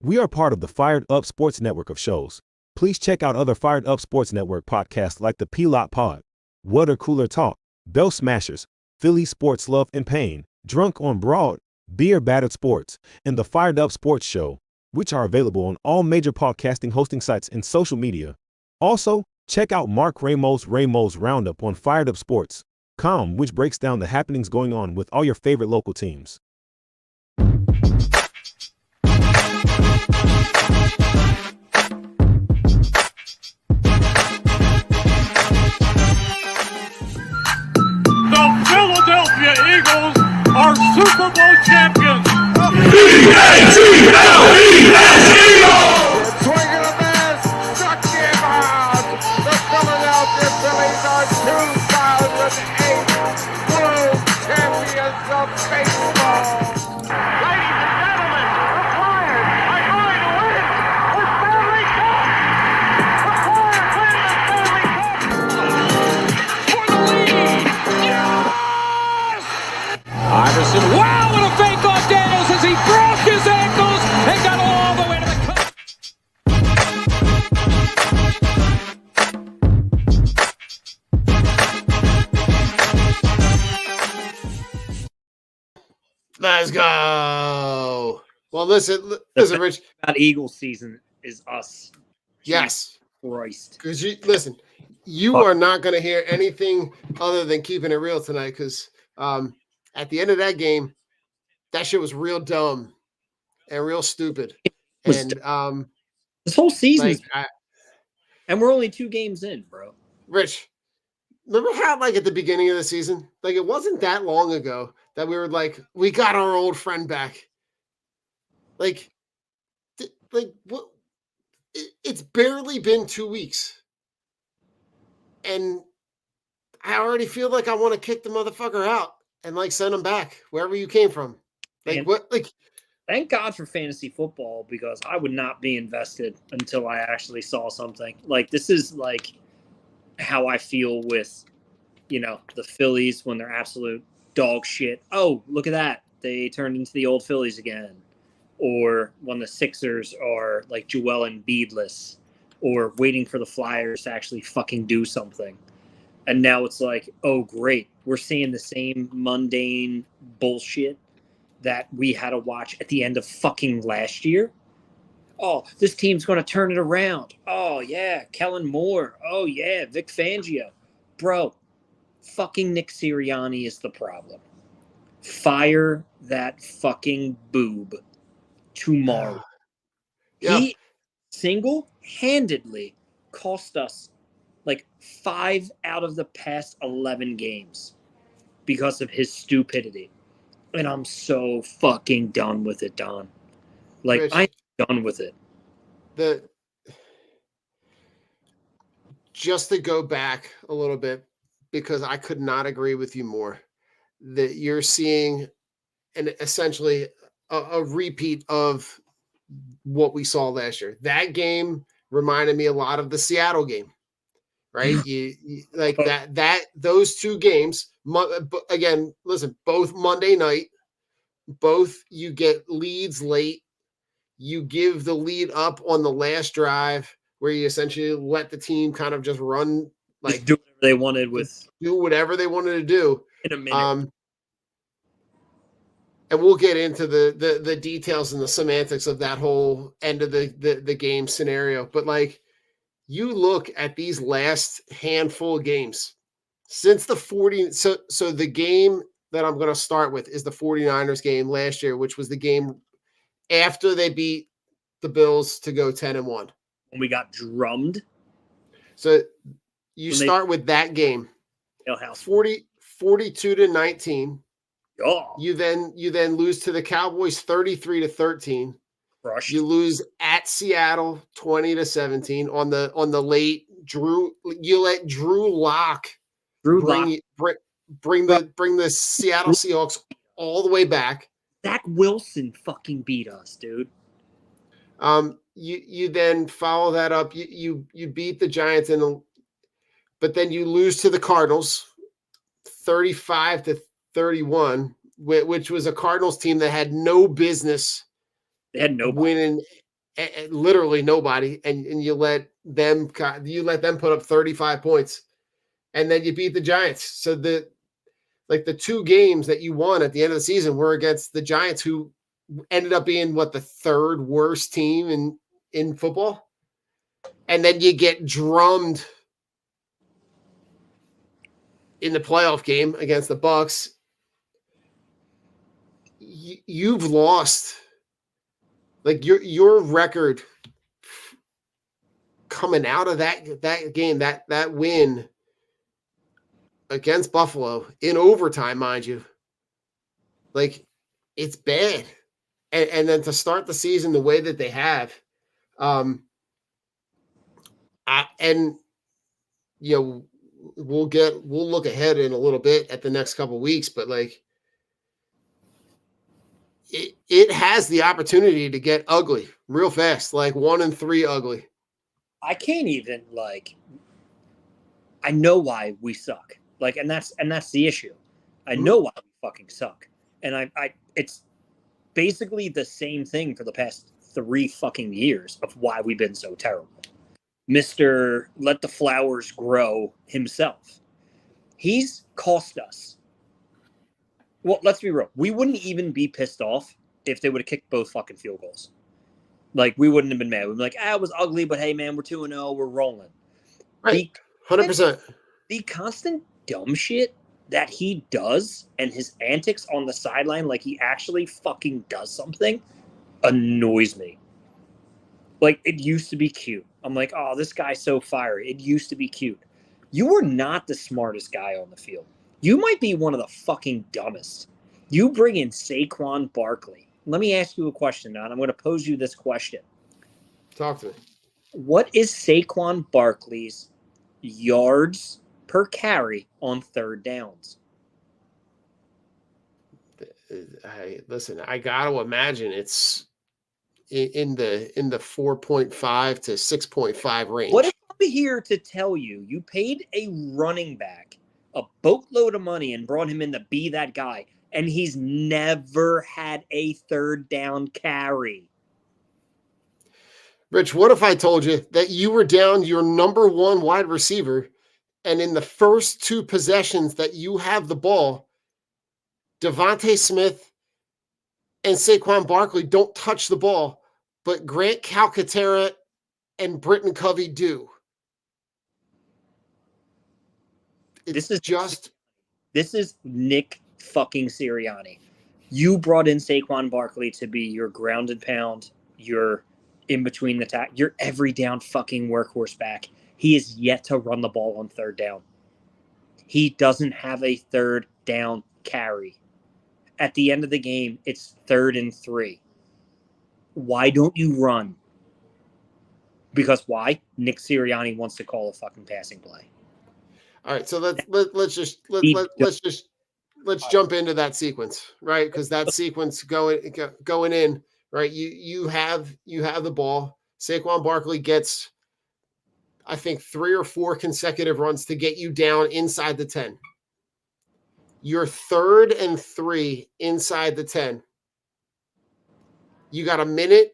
We are part of the Fired Up Sports Network of shows. Please check out other Fired Up Sports Network podcasts like the P-Lot Pod, Water Cooler Talk, Bell Smashers, Philly Sports Love and Pain, Drunk on Broad, Beer Battered Sports, and the Fired Up Sports Show, which are available on all major podcasting hosting sites and social media. Also, check out Mark Ramos' Roundup on firedupsports.com, which breaks down the happenings going on with all your favorite local teams. The Philadelphia Eagles are Super Bowl champions. E-A-G-L-E-S Eagles! Swinging a miss, struck him out. The Philadelphia Phillies are 2008 World Champions of Baseball. Ladies and gentlemen, the Flyers are going to win the Stanley Cup. The Flyers win the Stanley Cup. For the lead. Yes! Iverson, wow, what a fake off Daniels as he broke his ankles and got all the way to the cup. Let's go. Well, listen, Rich. About Eagles season is us. Yes, Christ. because you are not going to hear anything other than keeping it real tonight. Because at the end of that game, that shit was real dumb and real stupid. And This whole season, like, and we're only 2 games in, bro. Rich, remember how like at the beginning of the season, like it wasn't that long ago that we were like, we got our old friend back. Like what? It's barely been 2 weeks, and I already feel like I want to kick the motherfucker out and like send him back wherever you came from. Like Man. what? Like Thank God for fantasy football, because I would not be invested until I actually saw something. Like, this is like how I feel with, the Phillies when they're absolute dog shit. Oh, look at that. They turned into the old Phillies again. Or when the Sixers are like Joel Embiidless, or waiting for the Flyers to actually fucking do something. And now it's like, oh, great. We're seeing the same mundane bullshit that we had to watch at the end of fucking last year. Oh, this team's going to turn it around. Oh, yeah, Kellen Moore. Oh, yeah, Vic Fangio. Bro, fucking Nick Sirianni is the problem. Fire that fucking boob tomorrow. Yeah. He single-handedly cost us like 5 out of the past 11 games because of his stupidity. And I'm so fucking done with it, Don. Like, Rich, I'm done with it. Just to go back a little bit, because I could not agree with you more, that you're seeing essentially a repeat of what we saw last year. That game reminded me a lot of the Seattle game, right? you like that those 2 games. Again, listen, both Monday night. Both you get leads late. You give the lead up on the last drive where you essentially let the team kind of just run, like Just do whatever they wanted do whatever they wanted to do. in a minute. And we'll get into the details and the semantics of that whole end of the game scenario. But like, you look at these last handful of games since the 40. So the game that I'm going to start with is the 49ers game last year, which was the game after they beat the Bills to go 10-1. When we got drummed. So you start with that game, 42-19. Oh. You then lose to the Cowboys 33-13. Crushed. You lose at Seattle 20-17 on the late Drew. You let Drew Lock bring the Seattle Seahawks all the way back. Zach Wilson fucking beat us, dude. You then follow that up. You beat the Giants but then you lose to the Cardinals 35-31, which was a Cardinals team that had no business. They had no winning literally nobody, and you let them put up 35 points, and then you beat the Giants. So the 2 games that you won at the end of the season were against the Giants, who ended up being the 3rd worst team in football, and then you get drummed in the playoff game against the Bucs. You've lost. Your record coming out of that game, that win against Buffalo in overtime, mind you, it's bad. And then to start the season the way that they have, we'll look ahead in a little bit at the next couple of weeks, but it has the opportunity to get ugly real fast, 1-3 ugly. I can't even I know why we suck. And that's the issue. I know why we fucking suck. And I it's basically the same thing for the past 3 fucking years of why we've been so terrible. Mr. Let the Flowers Grow himself. He's cost us. Well, let's be real. We wouldn't even be pissed off if they would have kicked both fucking field goals. We wouldn't have been mad. We'd be like, it was ugly, but hey, man, we're 2-0. We're rolling. Right. 100%. The constant dumb shit that he does and his antics on the sideline, he actually fucking does something, annoys me. It used to be cute. I'm like, oh, this guy's so fiery. It used to be cute. You were not the smartest guy on the field. You might be one of the fucking dumbest. You bring in Saquon Barkley. Let me ask you a question now, and I'm going to pose you this question. Talk to me. What is Saquon Barkley's yards per carry on 3rd downs? Listen, I got to imagine it's in the 4.5 to 6.5 range. What if I'm here to tell you you paid a running back a boatload of money and brought him in to be that guy, and he's never had a 3rd down carry? Rich, what if I told you that you were down your number 1 wide receiver, and in the first 2 possessions that you have the ball, Devontae Smith and Saquon Barkley don't touch the ball, but Grant Calcaterra and Britton Covey do? This is Nick fucking Sirianni. You brought in Saquon Barkley to be your ground and pound, your in between the tack, your every down fucking workhorse back. He is yet to run the ball on 3rd down. He doesn't have a 3rd down carry. At the end of the game, it's 3rd and 3. Why don't you run? Because why? Nick Sirianni wants to call a fucking passing play. All right, so let's jump into that sequence, right? Because that sequence going in, right? You have the ball. Saquon Barkley gets, I think, 3 or 4 consecutive runs to get you down inside the 10. You're 3rd and 3 inside the 10. You got 1 minute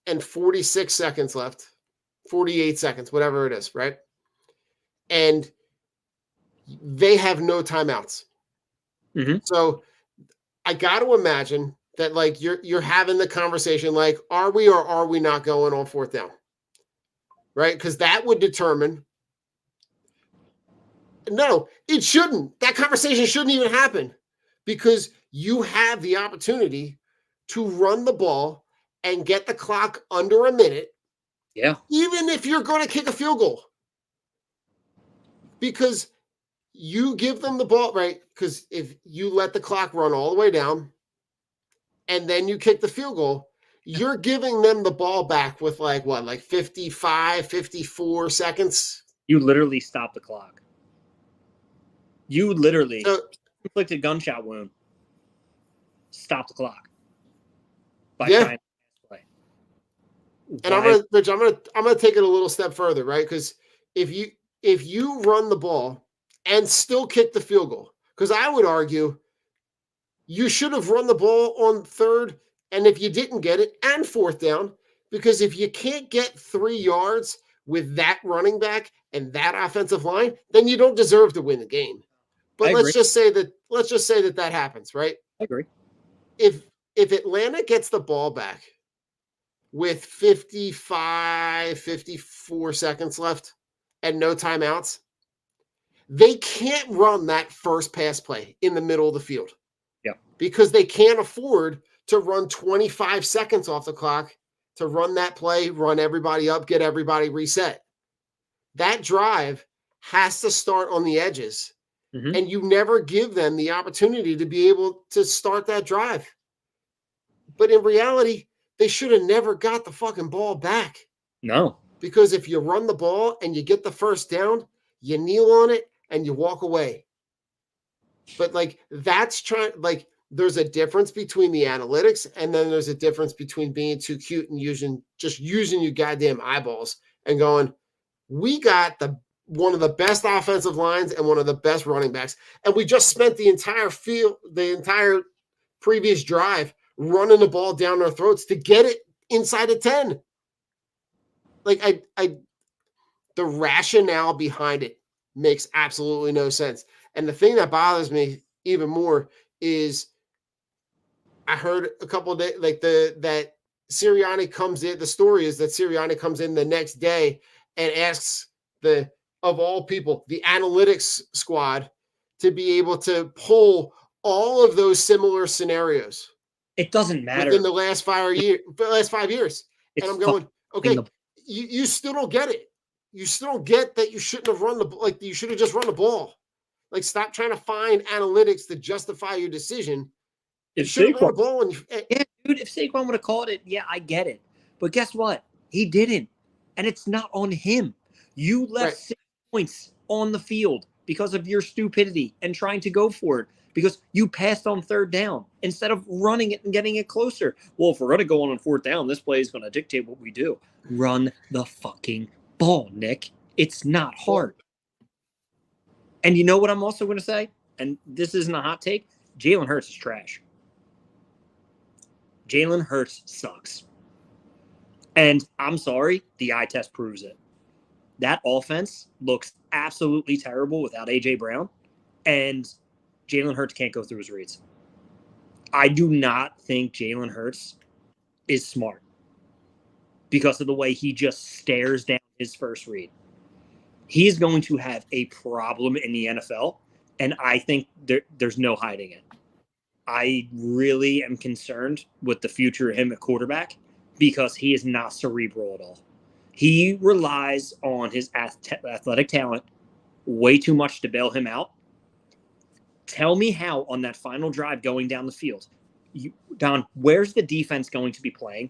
and 46 seconds left, 48 seconds, whatever it is, right? And they have no timeouts. Mm-hmm. So I got to imagine that you're having the conversation are we or are we not going on 4th down? Right? Because that would determine. No, it shouldn't. That conversation shouldn't even happen, because you have the opportunity to run the ball and get the clock under 1 minute. Yeah. Even if you're going to kick a field goal, because you give them the ball, right? Because if you let the clock run all the way down and then you kick the field goal, you're giving them the ball back with 55, 54 seconds. You literally stop the clock. You literally inflicted gunshot wound. Stop the clock. By trying to play. And I'm gonna take it a little step further, right? Because if you run the ball and still kick the field goal, because I would argue you should have run the ball on 3rd, and if you didn't get it, and 4th down, Because if you can't get 3 yards with that running back and that offensive line, then you don't deserve to win the game. But I let's agree. just say that happens, right? I agree. If Atlanta gets the ball back with 55, 54 seconds left and no timeouts, they can't run that first pass play in the middle of the field. Yeah. Because they can't afford to run 25 seconds off the clock to run that play, run everybody up, get everybody reset. That drive has to start on the edges, and you never give them the opportunity to be able to start that drive. But in reality, they should have never got the fucking ball back. No. Because if you run the ball and you get the first down, you kneel on it and you walk away. But there's a difference between the analytics, and then there's a difference between being too cute and using your goddamn eyeballs and going, we got one of the best offensive lines and one of the best running backs. And we just spent the entire previous drive running the ball down their throats to get it inside of 10. Like the rationale behind it makes absolutely no sense. And the thing that bothers me even more is I heard a couple of days that Sirianni comes in. The story is that Sirianni comes in the next day and asks of all people, the analytics squad, to be able to pull all of those similar scenarios. It doesn't matter. Within the last 5 years. It's And I'm going, okay, you still don't get it. You still don't get that you shouldn't have you should have just run the ball. Like, stop trying to find analytics to justify your decision. If should have run the Saquon, ball. yeah, dude, if Saquon would have called it, yeah, I get it. But guess what? He didn't. And it's not on him. You left 6 points on the field because of your stupidity and trying to go for it, because you passed on third down instead of running it and getting it closer. Well, if we're going to go on fourth down, this play is going to dictate what we do. Run the fucking ball, Nick. It's not hard. And you know what I'm also going to say? And this isn't a hot take. Jalen Hurts is trash. Jalen Hurts sucks. And I'm sorry, the eye test proves it. That offense looks absolutely terrible without A.J. Brown, and Jalen Hurts can't go through his reads. I do not think Jalen Hurts is smart because of the way he just stares down his first read. He is going to have a problem in the NFL, and I think there's no hiding it. I really am concerned with the future of him at quarterback because he is not cerebral at all. He relies on his athletic talent way too much to bail him out. Tell me how on that final drive going down the field, Don, where's the defense going to be playing?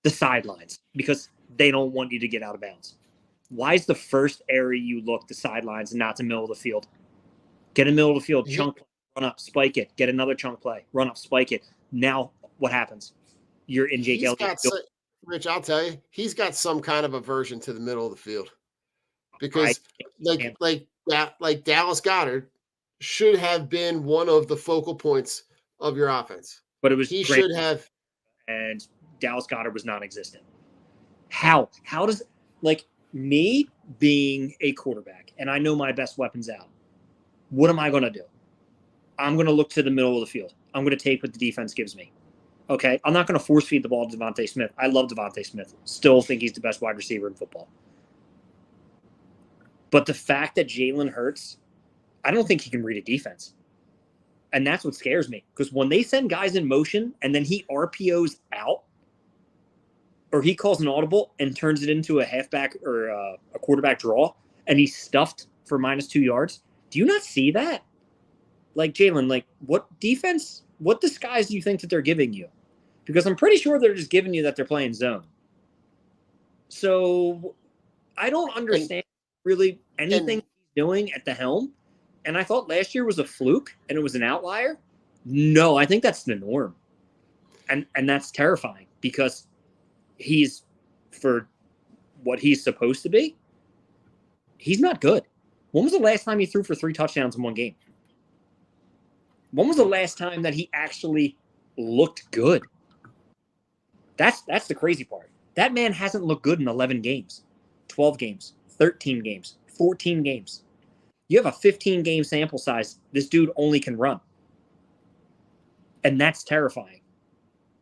The sidelines, because they don't want you to get out of bounds. Why is the first area you look the sidelines and not the middle of the field? Get in the middle of the field, chunk play, run up, spike it, get another chunk play, run up, spike it. Now what happens? You're in Jake Elliott. Rich, I'll tell you, he's got some kind of aversion to the middle of the field because like Dallas Goedert should have been one of the focal points of your offense. But it was should have, and Dallas Goedert was non-existent. How does, like, me being a quarterback and I know my best weapons out, what am I going to do? I'm going to look to the middle of the field. I'm going to take what the defense gives me. Okay, I'm not going to force feed the ball to Devontae Smith. I love Devontae Smith. Still think he's the best wide receiver in football. But the fact that Jalen Hurts, I don't think he can read a defense. And that's what scares me. Because when they send guys in motion and then he RPOs out, or he calls an audible and turns it into a halfback or a quarterback draw, and he's stuffed for -2 yards, do you not see that? Like, Jalen, like, what defense, what disguise do you think that they're giving you? Because I'm pretty sure they're just giving you that they're playing zone. So I don't understand really anything he's doing at the helm. And I thought last year was a fluke and it was an outlier. No, I think that's the norm. And that's terrifying because he's, for what he's supposed to be, he's not good. When was the last time he threw for 3 touchdowns in one game? When was the last time that he actually looked good? That's the crazy part. That man hasn't looked good in 11 games, 12 games, 13 games, 14 games. You have a 15-game sample size. This dude only can run. And that's terrifying.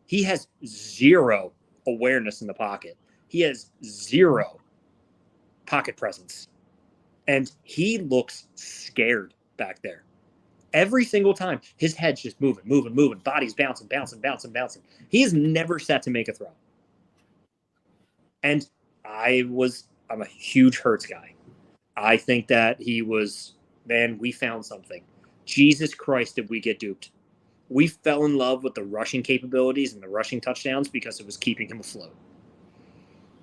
He has zero awareness in the pocket. He has zero pocket presence. And he looks scared back there. Every single time, his head's just moving, body's bouncing. He is never set to make a throw. And I'm a huge Hurts guy. I think that he was, man, we found something. Jesus Christ, did we get duped? We fell in love with the rushing capabilities and the rushing touchdowns because it was keeping him afloat.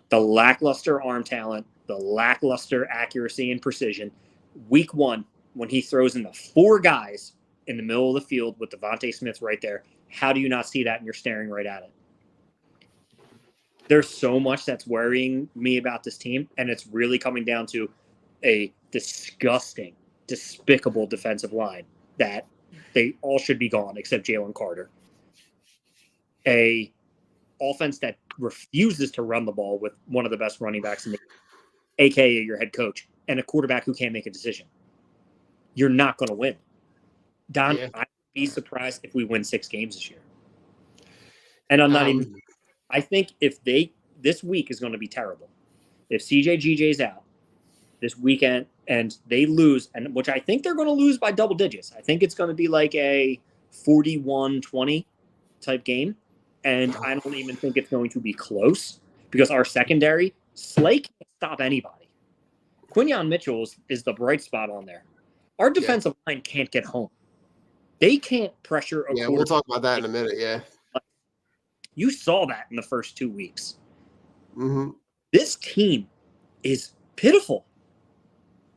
The lackluster arm talent, the lackluster accuracy and precision. Week 1, when he throws in the 4 guys in the middle of the field with Devontae Smith right there, how do you not see that and you're staring right at it? There's so much that's worrying me about this team, and it's really coming down to a disgusting, despicable defensive line that they all should be gone except Jalen Carter. A offense that refuses to run the ball with one of the best running backs in the league, aka your head coach, and a quarterback who can't make a decision. You're not going to win. Don, I'd be surprised if we win 6 games this year. And I'm not even. I think this week is going to be terrible. If CJGJ's out this weekend and they lose, and which I think they're going to lose by double digits. I think it's going to be like a 41-20 type game. And I don't even think it's going to be close because our secondary, Slay can't stop anybody. Quinyon Mitchell is the bright spot on there. Our defensive line can't get home. They can't pressure a quarterback. We'll talk about that in a minute, You saw that in the first 2 weeks. Mm-hmm. This team is pitiful.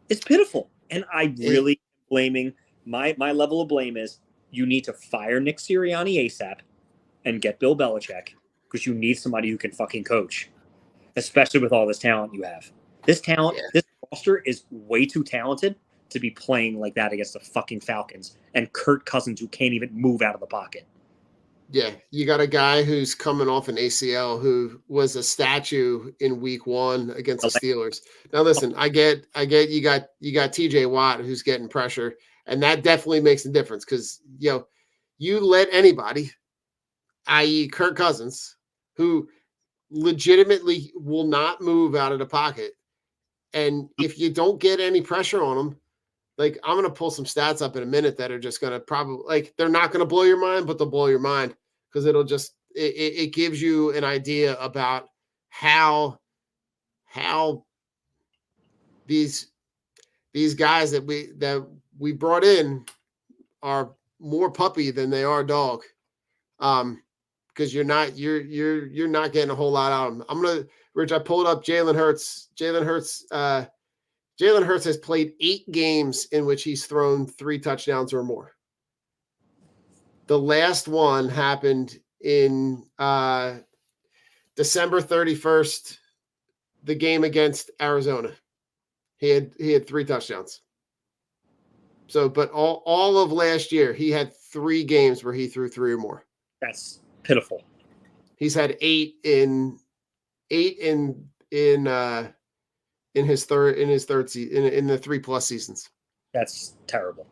It's pitiful. And I really am blaming, my level of blame is you need to fire Nick Sirianni ASAP and get Bill Belichick because you need somebody who can fucking coach, especially with all this talent you have. This roster is way too talented to be playing like that against the fucking Falcons and Kirk Cousins who can't even move out of the pocket. Yeah, you got a guy who's coming off an ACL who was a statue in week 1 against the Steelers. Now listen, I get you got TJ Watt who's getting pressure, and that definitely makes a difference because you let anybody, i.e. Kirk Cousins, who legitimately will not move out of the pocket. And if you don't get any pressure on him, like I'm going to pull some stats up in a minute that are just going to probably they're not going to blow your mind, but they'll blow your mind because it'll just, it gives you an idea about how these guys that we brought in are more puppy than they are dog. Because you're not getting a whole lot out of them. Rich, I pulled up Jalen Hurts. Jalen Hurts has played 8 games in which he's thrown 3 touchdowns or more. The last one happened in December 31st, the game against Arizona. He had 3 touchdowns. So, but all of last year, he had 3 games where he threw 3 or more. That's pitiful. He's had 8 in his third season in the 3+ seasons. That's terrible.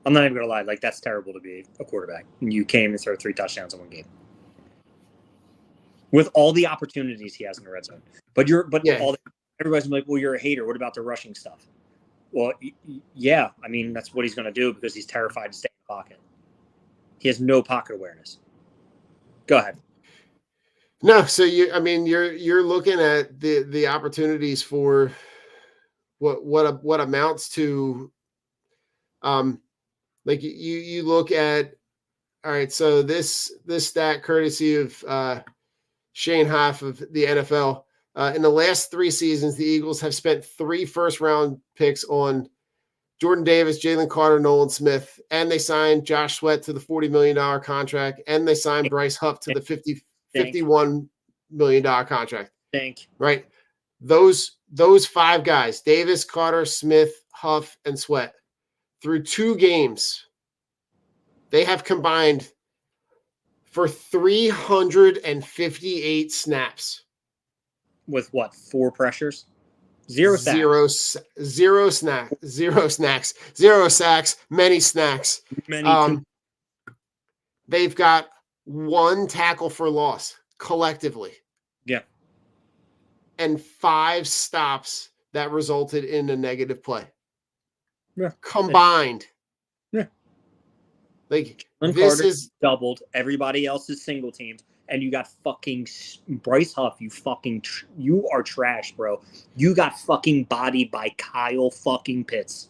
I'm not even gonna lie, that's terrible to be a quarterback. You came and throw 3 touchdowns in one game with all the opportunities he has in the red zone. Everybody's like, well, you're a hater. What about the rushing stuff? Well, yeah, I mean that's what he's gonna do because he's terrified to stay in the pocket. He has no pocket awareness. Go ahead. No, so you're looking at the opportunities for what amounts to you look at, all right, so this stat courtesy of Shane Hoff of the NFL. In the last 3 seasons, the Eagles have spent 3 first-round picks on Jordan Davis, Jalen Carter, Nolan Smith, and they signed Josh Sweat to the $40 million contract, and they signed Bryce Huff to the $51 million contract. Right? Those 5 guys, Davis, Carter, Smith, Huff, and Sweat, through 2 games, they have combined for 358 snaps. With what? 4 pressures? 0 sacks. Zero sacks, many snacks. They've got 1 tackle for loss collectively. Yeah. And 5 stops that resulted in a negative play. Yeah. Combined. Yeah. Like, Jalen this Carter is doubled everybody else's single teams, and you got fucking Bryce Huff. You are trash, bro. You got fucking bodied by Kyle fucking Pitts,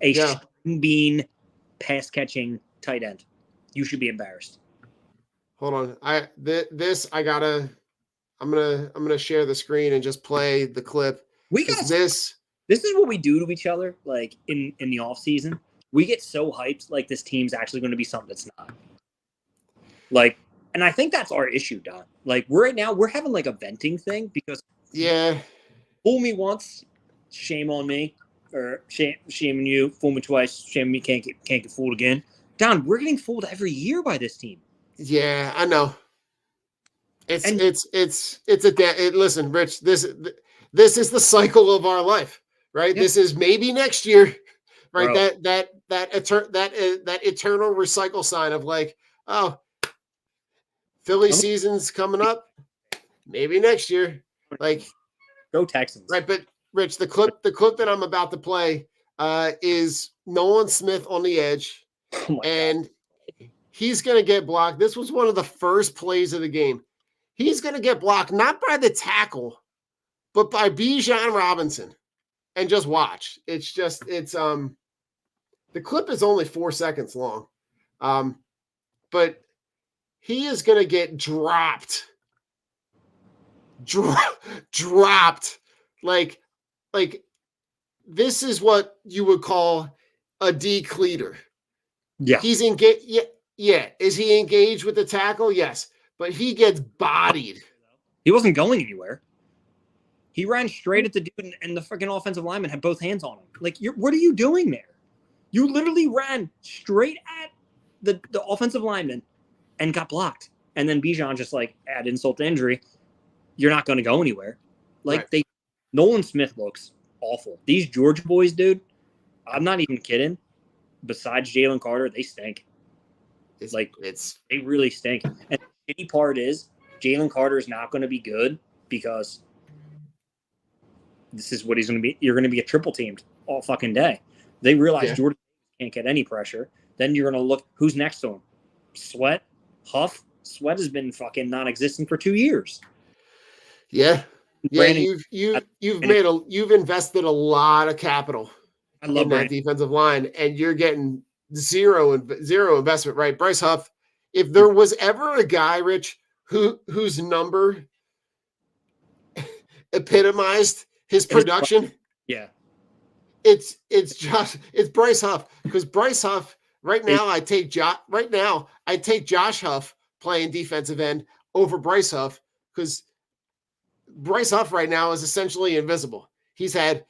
a string bean pass catching tight end. You should be embarrassed. Hold on. I'm gonna share the screen and just play the clip. This is what we do to each other, like in the off season. We get so hyped, like this team's actually going to be something that's not. Like, and I think that's our issue, Don. Like, we're having like a venting thing because fool me once, shame on me, or shame on you. Fool me twice, shame on me. Can't get fooled again. Don, we're getting fooled every year by this team. Yeah, I know. Listen, Rich. This is the cycle of our life, right? Yeah. This is maybe next year, right? Bro. That eternal recycle sign of like, oh, Philly season's coming up, maybe next year. Like, go Texans, right? But Rich, the clip that I'm about to play is Nolan Smith on the edge, and he's gonna get blocked. This was one of the first plays of the game. He's gonna get blocked not by the tackle, but by Bijan Robinson. And just watch. The clip is only 4 seconds long. But he is going to get dropped. Dropped. Like this is what you would call a decleater. Yeah. He's engaged. Yeah. Is he engaged with the tackle? Yes. But he gets bodied. He wasn't going anywhere. He ran straight at the dude, and the freaking offensive lineman had both hands on him. Like, what are you doing there? You literally ran straight at the offensive lineman and got blocked. And then Bijan just, like, add insult to injury. You're not going to go anywhere. Like, right. Nolan Smith looks awful. These Georgia boys, dude, I'm not even kidding. Besides Jalen Carter, they stink. They really stink. And the shitty part is Jalen Carter is not going to be good because this is what he's going to be. You're going to be a triple teamed all fucking day. They realize Jordan can't get any pressure. Then you're going to look who's next to him. Sweat, Huff. Sweat has been fucking non-existent for 2 years. Yeah, Brandon, you've invested a lot of capital in that defensive line, and you're getting zero investment. Right, Bryce Huff. If there was ever a guy, Rich, whose number epitomized his production, it's Bryce Huff, because Bryce Huff right now I take Josh Huff playing defensive end over Bryce Huff, because Bryce Huff right now is essentially invisible. He's had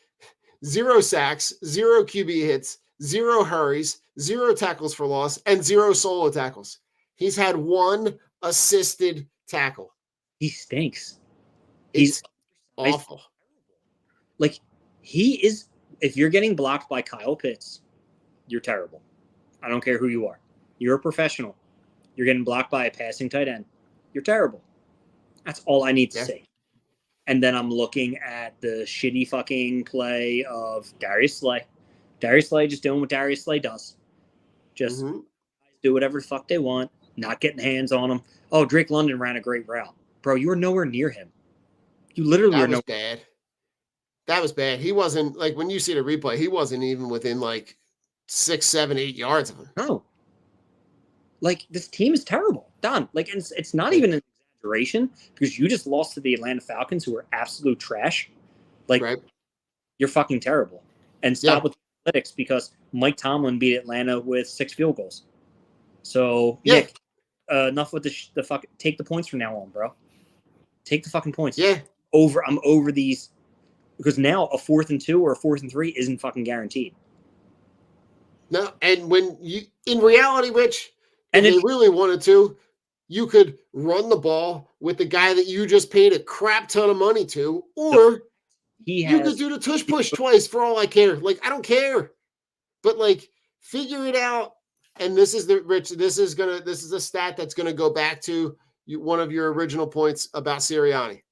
0 sacks, 0 QB hits, 0 hurries, 0 tackles for loss, and 0 solo tackles. He's had 1 assisted tackle. He stinks. He's awful. Like, he is, if you're getting blocked by Kyle Pitts, you're terrible. I don't care who you are. You're a professional. You're getting blocked by a passing tight end. You're terrible. That's all I need to say. And then I'm looking at the shitty fucking play of Darius Slay. Darius Slay just doing what Darius Slay does. Just do whatever the fuck they want, not getting hands on them. Oh, Drake London ran a great route. Bro, you were nowhere near him. You literally were bad. That was bad. He wasn't, like, when you see the replay, he wasn't even within like 6, 7, 8 yards of him. No. Like, this team is terrible. Don, like, it's not even an exaggeration, because you just lost to the Atlanta Falcons, who are absolute trash. Like, you're fucking terrible. And stop with the analytics, because Mike Tomlin beat Atlanta with 6 field goals. So, Nick, enough with the fuck. Take the points from now on, bro. Take the fucking points. Yeah. I'm over these, because now a 4th and 2 or a 4th and 3 isn't fucking guaranteed. No, and when you, in reality, Rich, if they really wanted to, you could run the ball with the guy that you just paid a crap ton of money to, or you could do the tush push twice for all I care. Like, I don't care. But like, figure it out. And this is this is a stat that's gonna go back to one of your original points about Sirianni.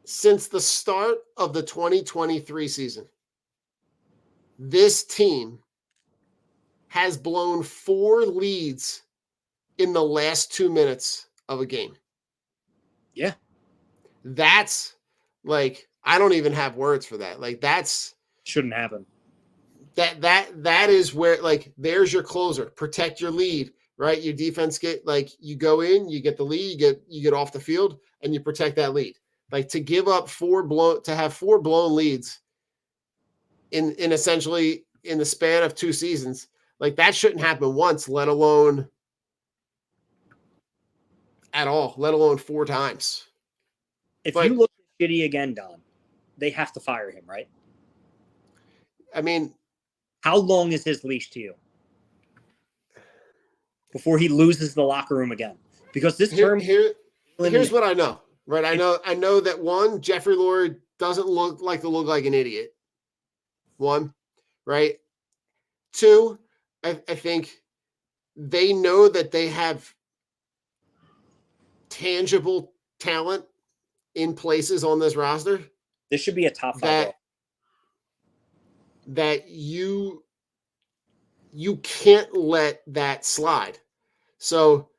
Since the start of the 2023 season, this team has blown 4 leads in the last 2 minutes of a game. Yeah. That's like, I don't even have words for that. Like, that's shouldn't happen. That is where, like, there's your closer. Protect your lead, right? Your defense you go in, you get the lead, you get off the field, and you protect that lead. Like, to give up 4 blown leads in essentially in the span of 2 seasons, like, that shouldn't happen once, let alone at all, let alone 4 times. If you look shitty again, Don, they have to fire him, right? I mean, how long is his leash to you before he loses the locker room again? Because this term here's what I know, right? I know that one, Jeffrey Lurie doesn't look like an idiot. One, right? 2, I think they know that they have tangible talent in places on this roster. This should be a top 5. That you can't let that slide. So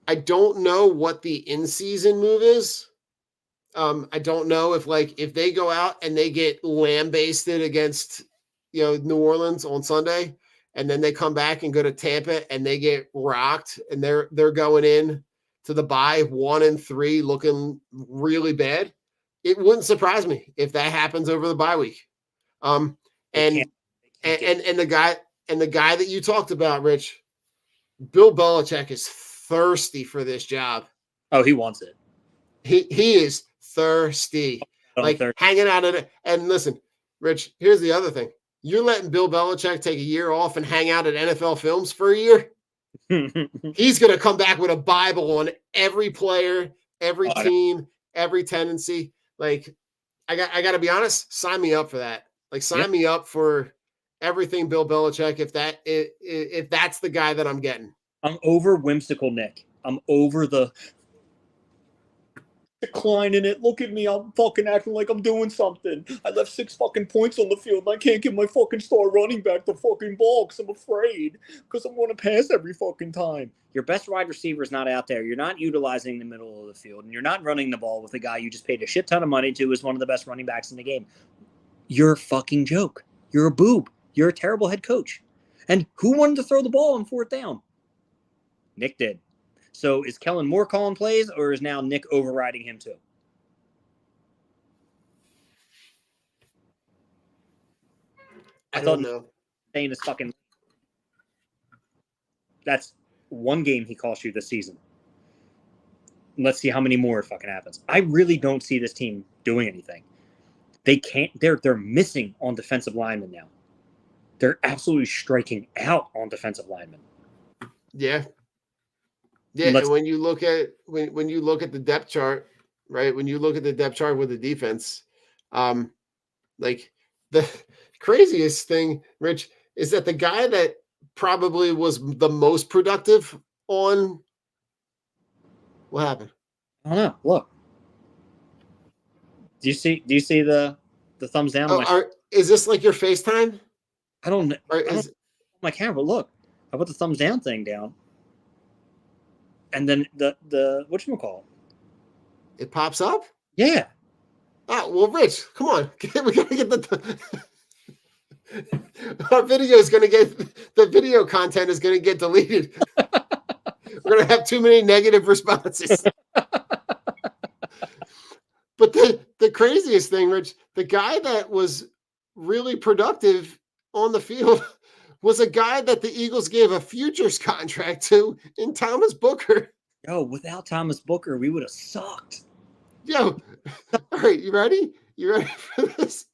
I don't know what the in-season move is. I don't know if they go out and they get lambasted against New Orleans on Sunday, and then they come back and go to Tampa and they get rocked, and they're going in to the bye 1-3 looking really bad. It wouldn't surprise me if that happens over the bye week. And the guy that you talked about, Rich, Bill Belichick is thirsty for this job. Oh, he wants it. He is thirsty, hanging out at it. And listen, Rich, here's the other thing: you're letting Bill Belichick take a year off and hang out at NFL Films for a year. He's going to come back with a Bible on every player, every team, every tendency. Like, I got to be honest, sign me up for that. Like, sign me up for everything Bill Belichick. If that's the guy that I'm getting. I'm over whimsical Nick. I'm over the declining it. Look at me. I'm fucking acting like I'm doing something. I left 6 fucking points on the field and I can't give my fucking star running back the fucking ball because I'm afraid because I'm going to pass every fucking time. Your best wide receiver is not out there. You're not utilizing the middle of the field, and you're not running the ball with a guy you just paid a shit ton of money to as one of the best running backs in the game. You're a fucking joke. You're a boob. You're a terrible head coach. And who wanted to throw the ball on 4th down? Nick did. So is Kellen Moore calling plays, or is now Nick overriding him too? I don't know. Saying is fucking. That's one game he cost you this season. Let's see how many more fucking happens. I really don't see this team doing anything. They can't. They're missing on defensive linemen now. They're absolutely striking out on defensive linemen. Yeah. Yeah, and when you look at the depth chart, right? When you look at the depth chart with the defense, like, the craziest thing, Rich, is that the guy that probably was the most productive on what happened? I don't know. Look. Do you see the thumbs down? Is this like your FaceTime? I don't know. My camera, but look. I put the thumbs down thing down. And then the whatchamacallit? It pops up? Yeah. Oh, well, Rich, come on. We gotta get our video is gonna get the video content is gonna get deleted. We're gonna have too many negative responses. But the craziest thing, Rich, the guy that was really productive on the field was a guy that the Eagles gave a futures contract to in Thomas Booker. Yo, without Thomas Booker, we would have sucked. Yo, all right, you ready? You ready for this?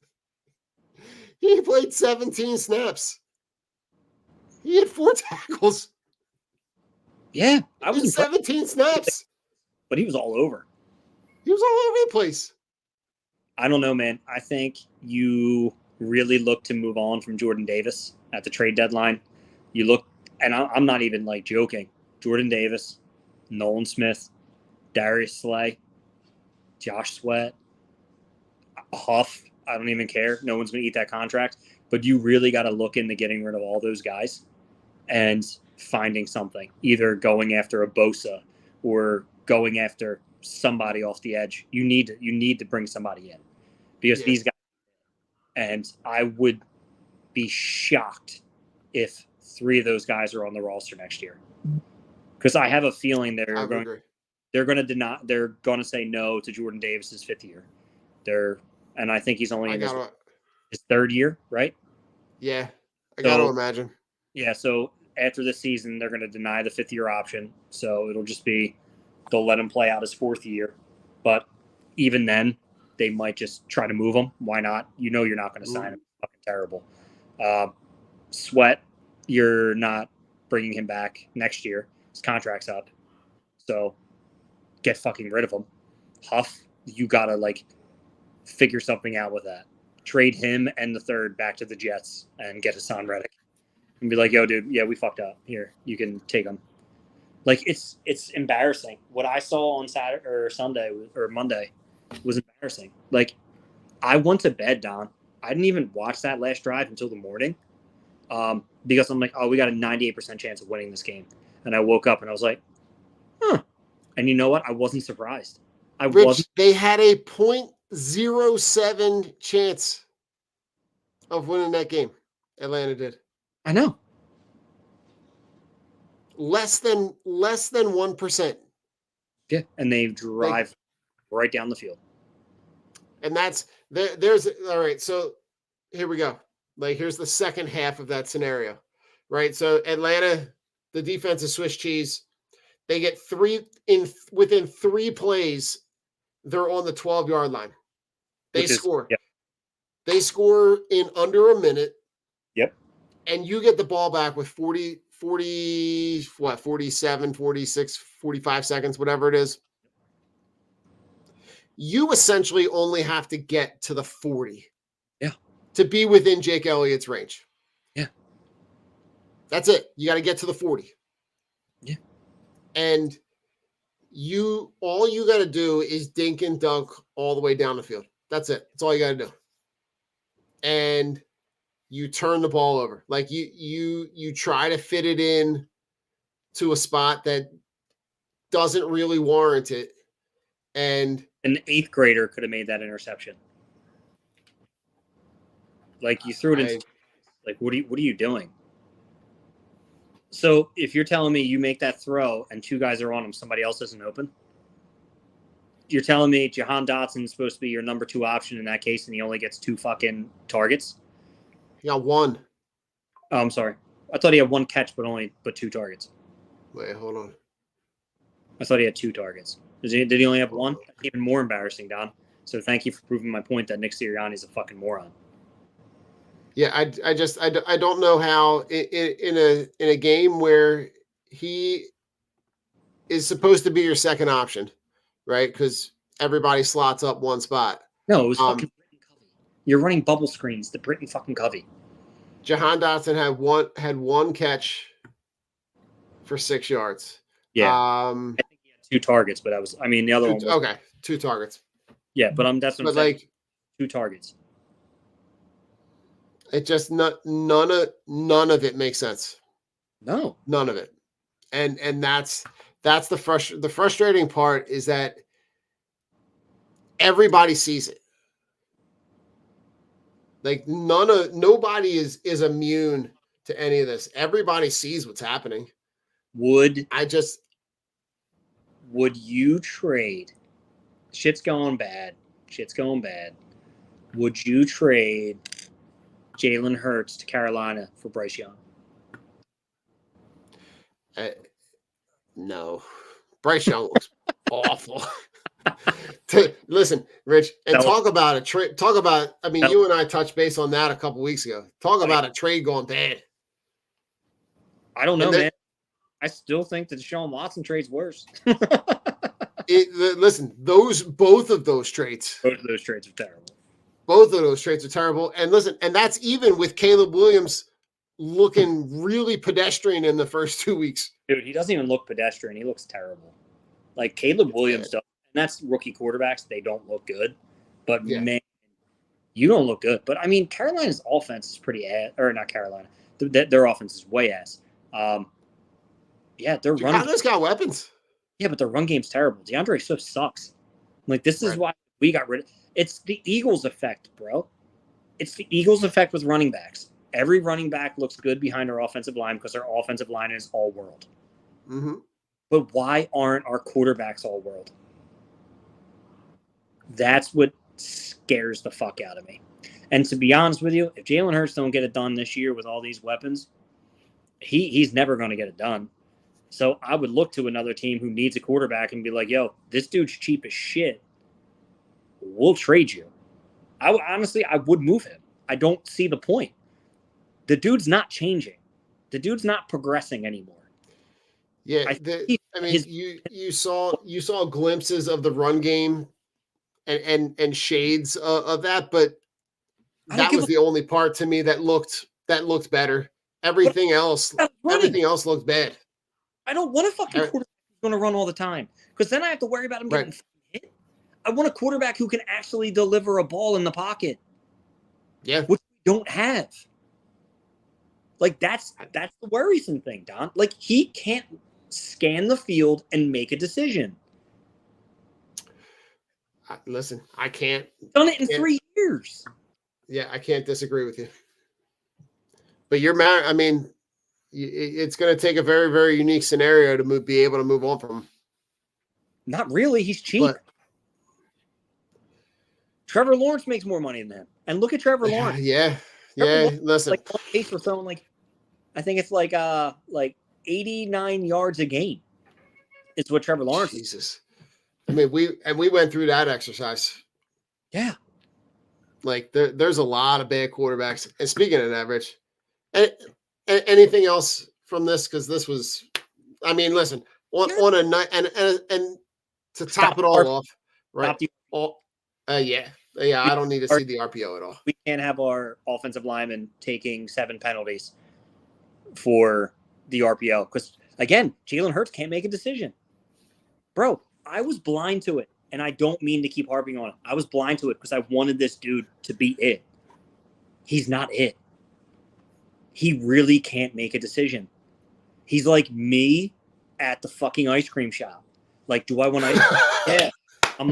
He played 17 snaps. He had 4 tackles. Yeah, I was in impressed, 17 snaps. but he was all over. He was all over the place. I don't know, man. I think you really look to move on from Jordan Davis at the trade deadline. You look, and I'm not even like joking. Jordan Davis, Nolan Smith, Darius Slay, Josh Sweat, Huff. I don't even care. No one's going to eat that contract. But you really got to look into getting rid of all those guys and finding something, either going after a Bosa or going after somebody off the edge. You need to bring somebody in because these guys. And I would be shocked if 3 of those guys are on the roster next year, because I have a feeling they're going to say no to Jordan Davis's 5th year. And I think he's only in his 3rd year, right? Yeah, I got to imagine. Yeah, so after this season, they're going to deny the 5th year option. So it'll just be they'll let him play out his 4th year. But even then, they might just try to move him. Why not? You know you're not going to sign him. It's fucking terrible. Sweat, you're not bringing him back next year. His contract's up. So get fucking rid of him. Huff, you got to like figure something out with that. Trade him and the 3rd back to the Jets and get Hassan Reddick. And be like, yo, dude, yeah, we fucked up. Here, you can take him. Like, it's embarrassing. What I saw on Saturday or Sunday or Monday was embarrassing. Like, I went to bed, Don. I didn't even watch that last drive until the morning because I'm like, oh, we got a 98% chance of winning this game. And I woke up and I was like, huh. And you know what? I wasn't surprised. They had a 0.07 chance of winning that game. Atlanta did. I know. Less than 1%. Yeah, and they drive right down the field. And there's all right. So here we go. Like, here's the second half of that scenario, right? So Atlanta, the defense is Swiss cheese. They get within 3 plays, they're on the 12-yard line. They score. Yep. They score in under a minute. Yep. And you get the ball back with 47, 46, 45 seconds, whatever it is. You essentially only have to get to the 40. Yeah. To be within Jake Elliott's range. Yeah. That's it. You got to get to the 40. Yeah. And all you got to do is dink and dunk all the way down the field. That's it. That's all you got to do. And you turn the ball over. Like you try to fit it in to a spot that doesn't really warrant it. And an 8th grader could have made that interception. Like, you threw it in. Like, what are you doing? So if you're telling me you make that throw and 2 guys are on him, somebody else isn't open. You're telling me Jahan Dotson's supposed to be your number 2 option in that case, and he only gets 2 fucking targets. He got 1. Oh, I'm sorry. I thought he had 1 catch, but 2 targets. Wait, hold on. I thought he had 2 targets. Did he only have 1? That's even more embarrassing, Don. So thank you for proving my point that Nick Sirianni's a fucking moron. Yeah, I don't know how in a game where he is supposed to be your second option, right? Because everybody slots up one spot. No, it was fucking Britton Covey. You're running bubble screens to Britton fucking Covey. Jahan Dotson had one catch for 6 yards. Yeah. I think he had 2 targets, but the other one was, okay, 2 targets. Yeah, but that's what I'm saying. 2 targets. It just none of it makes sense. No, none of it, and that's the frustrating part is that everybody sees it. Like nobody is immune to any of this. Everybody sees what's happening. Would you trade? Shit's going bad. Would you trade Jalen Hurts to Carolina for Bryce Young? No. Bryce Young looks awful. Listen, Rich, and talk about a trade. Talk about, you and I touched base on that a couple weeks ago. Talk about a trade going bad. I don't know, man. I still think the Deshaun Watson trade's worse. Listen, both of those traits. Both of those trades are terrible. Both of those traits are terrible. And listen, and that's even with Caleb Williams looking really pedestrian in the first 2 weeks. Dude, he doesn't even look pedestrian. He looks terrible. Like Caleb Williams does. And that's rookie quarterbacks. They don't look good. But man, you don't look good. But I mean, Carolina's offense is pretty ass. Or not Carolina. Their offense is way ass. Yeah, they're running. Chicago's got weapons. Yeah, but their run game's terrible. DeAndre Swift sucks. Like, this is why we got rid of. It's the Eagles effect, bro. It's the Eagles effect with running backs. Every running back looks good behind our offensive line because our offensive line is all world. Mm-hmm. But why aren't our quarterbacks all world? That's what scares the fuck out of me. And to be honest with you, if Jalen Hurts don't get it done this year with all these weapons, he's never going to get it done. So I would look to another team who needs a quarterback and be like, yo, this dude's cheap as shit. We'll trade you. Honestly, I would move him. I don't see the point. The dude's not changing. The dude's not progressing anymore. Yeah, you saw glimpses of the run game and shades of that, but that was the only part to me that looked better. Everything else looked bad. I don't want a fucking quarterback who's going to run all the time because then I have to worry about him getting hit. I want a quarterback who can actually deliver a ball in the pocket. Yeah, which we don't have. Like that's the worrisome thing, Don. Like he can't scan the field and make a decision. Listen, I can't. Done it in 3 years. Yeah, I can't disagree with you. But you're mad. I mean, it's going to take a very, very unique scenario to be able to move on from him. Not really. He's cheap. But, Trevor Lawrence makes more money than him. And look at Trevor Lawrence. Yeah. Listen, like on pace for throwing I think it's like 89 yards a game. It's what Trevor Lawrence is. Jesus. I mean, we went through that exercise. Yeah. Like there's a lot of bad quarterbacks. And speaking of that, Rich, anything else from this? Because this was, I mean, listen, on a night and to top it all off, right? Yeah. I don't need to see the RPO at all. We can't have our offensive linemen taking 7 penalties for the RPO because again, Jalen Hurts can't make a decision, bro. I was blind to it, and I don't mean to keep harping on it. I was blind to it because I wanted this dude to be it. He's not it. He really can't make a decision. He's like me at the fucking ice cream shop. Like, do I want ice cream? Yeah. I'm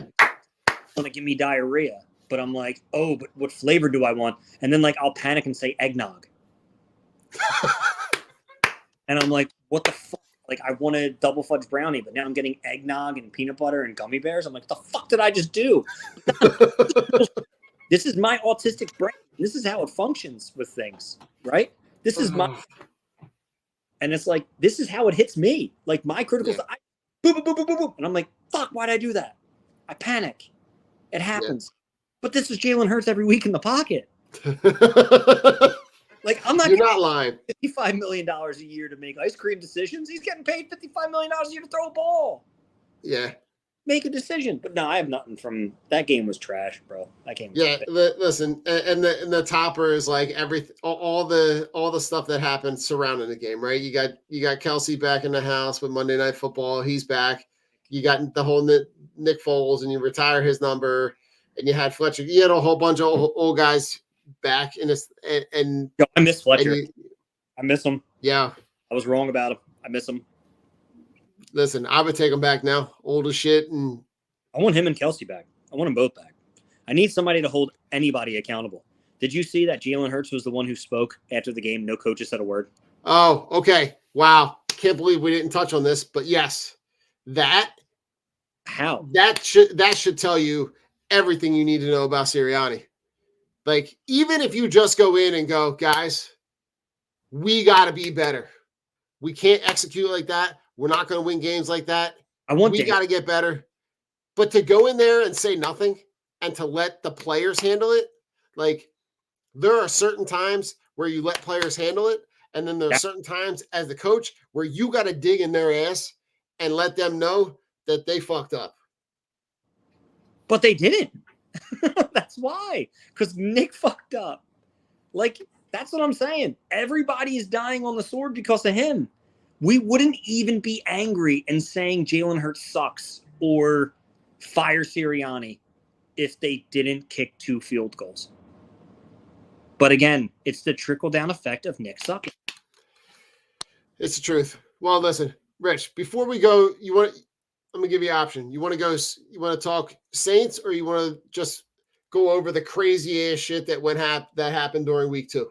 going to give me diarrhea. But I'm like, oh, but what flavor do I want? And then, like, I'll panic and say eggnog. And I'm like, what the fuck? Like, I wanted double fudge brownie, but now I'm getting eggnog and peanut butter and gummy bears. I'm like, what the fuck did I just do? This is my autistic brain. This is how it functions with things, right? This is my, and it's like, this is how it hits me. Like my critical, boom, boom, boom, boom, boom, boom. And I'm like, fuck, why'd I do that? I panic. It happens. Yeah. But this is Jalen Hurts every week in the pocket. Like, I'm not. You're not lying. $55 million a year to make ice cream decisions. He's getting paid $55 million a year to throw a ball. Yeah. Make a decision. But no, I have nothing from that game. Was trash, bro. That game. Listen, and the topper is like everything, all the stuff that happened surrounding the game, right? You got Kelsey back in the house with Monday Night Football. He's back. You got the whole Nick Foles, and you retire his number, and you had Fletcher. You had a whole bunch of old guys back in this, and yo, I miss Fletcher. I miss him. Yeah, I was wrong about him. I miss him. Listen, I would take him back now. Old as shit, and I want him and Kelsey back. I want them both back. I need somebody to hold anybody accountable. Did you see that Jalen Hurts was the one who spoke after the game? No coaches said a word. Oh, okay. Wow. Can't believe we didn't touch on this, but yes, that should tell you everything you need to know about Sirianni. Like, even if you just go in and go, guys, we got to be better. We can't execute like that. We're not going to win games like that. We got to get better. But to go in there and say nothing and to let the players handle it, like, there are certain times where you let players handle it, And then there are certain times as the coach where you got to dig in their ass and let them know that they fucked up. But they didn't. That's why. Because Nick fucked up. Like, that's what I'm saying. Everybody is dying on the sword because of him. We wouldn't even be angry and saying Jalen Hurts sucks or fire Sirianni if they didn't kick 2 field goals. But again, it's the trickle-down effect of Nick sucking. It's the truth. Well, listen, Rich, before we go, let me give you an option. You want to talk Saints, or you want to just go over the crazy ass shit that happened during week 2?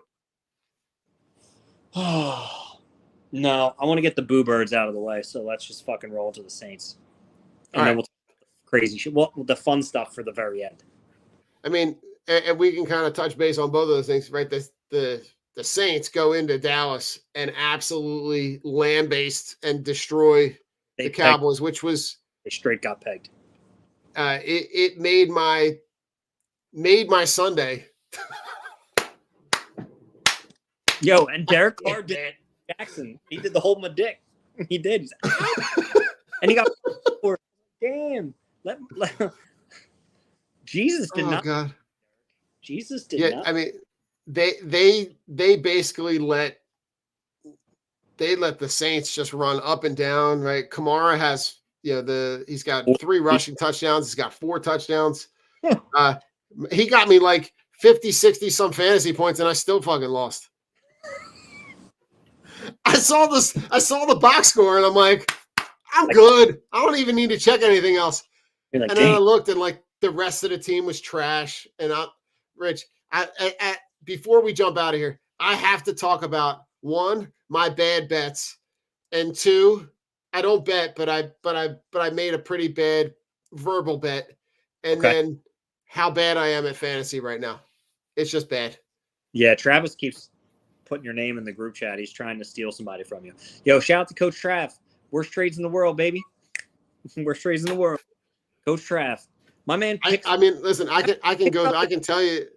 No, I want to get the boo birds out of the way, so let's just fucking roll to the Saints. And All then right. we'll talk crazy shit. Well, the fun stuff for the very end. I mean, and we can kind of touch base on both of those things, right? The Saints go into Dallas and absolutely lambaste and destroy the Cowboys, which was they straight got pegged. It made my Sunday. Yo, and Derek Carr did Jackson. He did the hold my dick. He did. And he got damn. Jesus did not. God. Jesus did not. I mean, they basically let the Saints just run up and down, right? Kamara has, he's got 3 rushing touchdowns. He's got 4 touchdowns. He got me like 50, 60 some fantasy points, and I still fucking lost. I saw the box score, and I'm like, I'm good. I don't even need to check anything else. Like, and then I looked, and like the rest of the team was trash. And Rich, before we jump out of here, I have to talk about 1, my bad bets, and 2, I don't bet, but I made a pretty bad verbal bet, and then how bad I am at fantasy right now. It's just bad. Yeah, Travis keeps putting your name in the group chat. He's trying to steal somebody from you. Yo, shout out to Coach Trav. Worst trades in the world, baby. Worst trades in the world. Coach Trav. My man picks I mean, listen, I can tell you,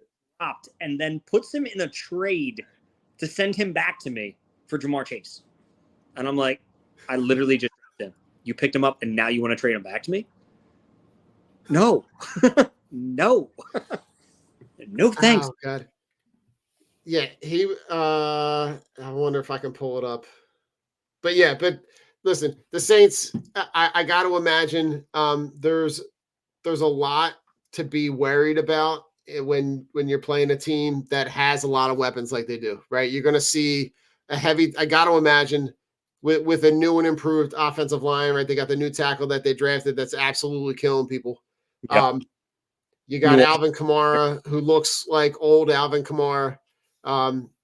and then puts him in a trade to send him back to me for Jamar Chase. And I'm like, I literally just him. You picked him up and now you want to trade him back to me? No. No. No thanks. Oh God. Yeah, I wonder if I can pull it up. But yeah, listen, the Saints, I got to imagine there's a lot to be worried about when you're playing a team that has a lot of weapons like they do, right? You're going to see I got to imagine with a new and improved offensive line, right? They got the new tackle that they drafted that's absolutely killing people. Yep. You got Alvin Kamara, who looks like old Alvin Kamara.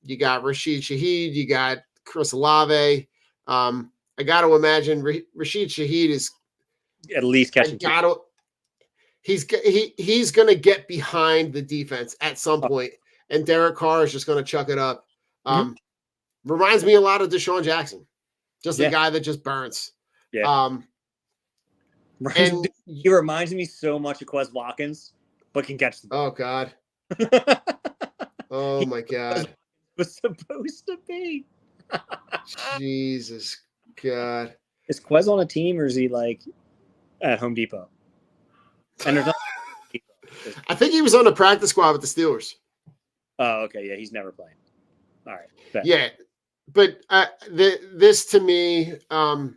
You got Rashid Shaheed. You got Chris Olave. I got to imagine Rashid Shaheed is at least catching. He's going to get behind the defense at some point, and Derek Carr is just going to chuck it up. Reminds me a lot of Deshaun Jackson, just a guy that just burns. Yeah. And he reminds me so much of Quez Watkins, but can catch the ball. Oh God. Oh my God. Was supposed to be. Jesus God. Is Quez on a team, or is he like at Home Depot? And there's I think he was on the practice squad with the Steelers. Oh, okay. Yeah, he's never playing. All right. Bet. Yeah, but this to me, I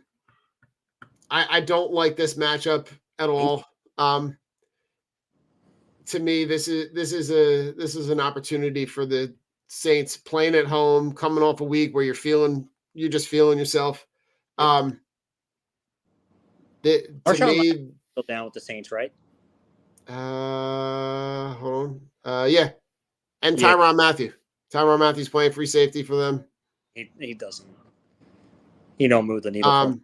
don't like this matchup at all. To me, this is an opportunity for the Saints playing at home, coming off a week where you're just feeling yourself. To me, still down with the Saints, right? Hold on. Yeah, and Tyrann Mathieu. Tyrann Mathieu's playing free safety for them. He doesn't. He don't move the needle.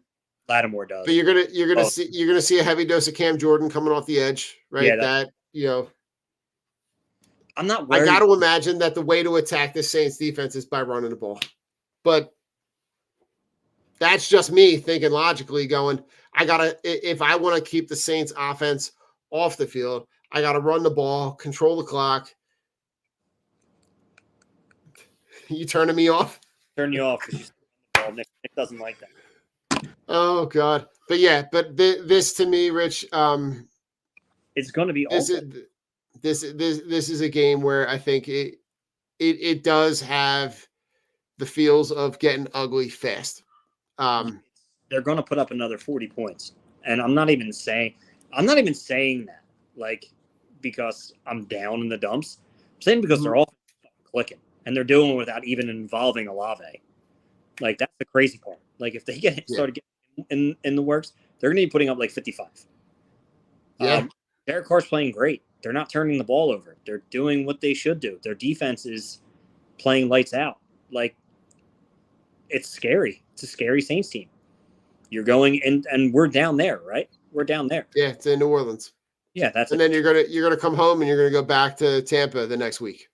Lattimore does. But you're gonna see a heavy dose of Cam Jordan coming off the edge, right? Yeah, I'm not worried. I got to imagine that the way to attack the Saints defense is by running the ball. But that's just me thinking logically going, if I want to keep the Saints offense off the field, I got to run the ball, control the clock. You turning me off? turn you off because you the ball. Nick doesn't like that. Oh God. But yeah, this to me, Rich, It's going to be this awful. this is a game where I think it does have the feels of getting ugly fast. They're going to put up another 40 points, and I'm not even saying that like because I'm down in the dumps. I'm saying because they're all clicking and they're doing it without even involving Olave. Like that's the crazy part. Like if they started getting in the works, they're going to be putting up like 55. Yeah. Derek Carr's playing great. They're not turning the ball over. They're doing what they should do. Their defense is playing lights out. Like it's scary. It's a scary Saints team. You're going in, and we're down there, right? We're down there. Yeah, it's in New Orleans. Yeah, that's and then you're gonna come home and you're gonna go back to Tampa the next week.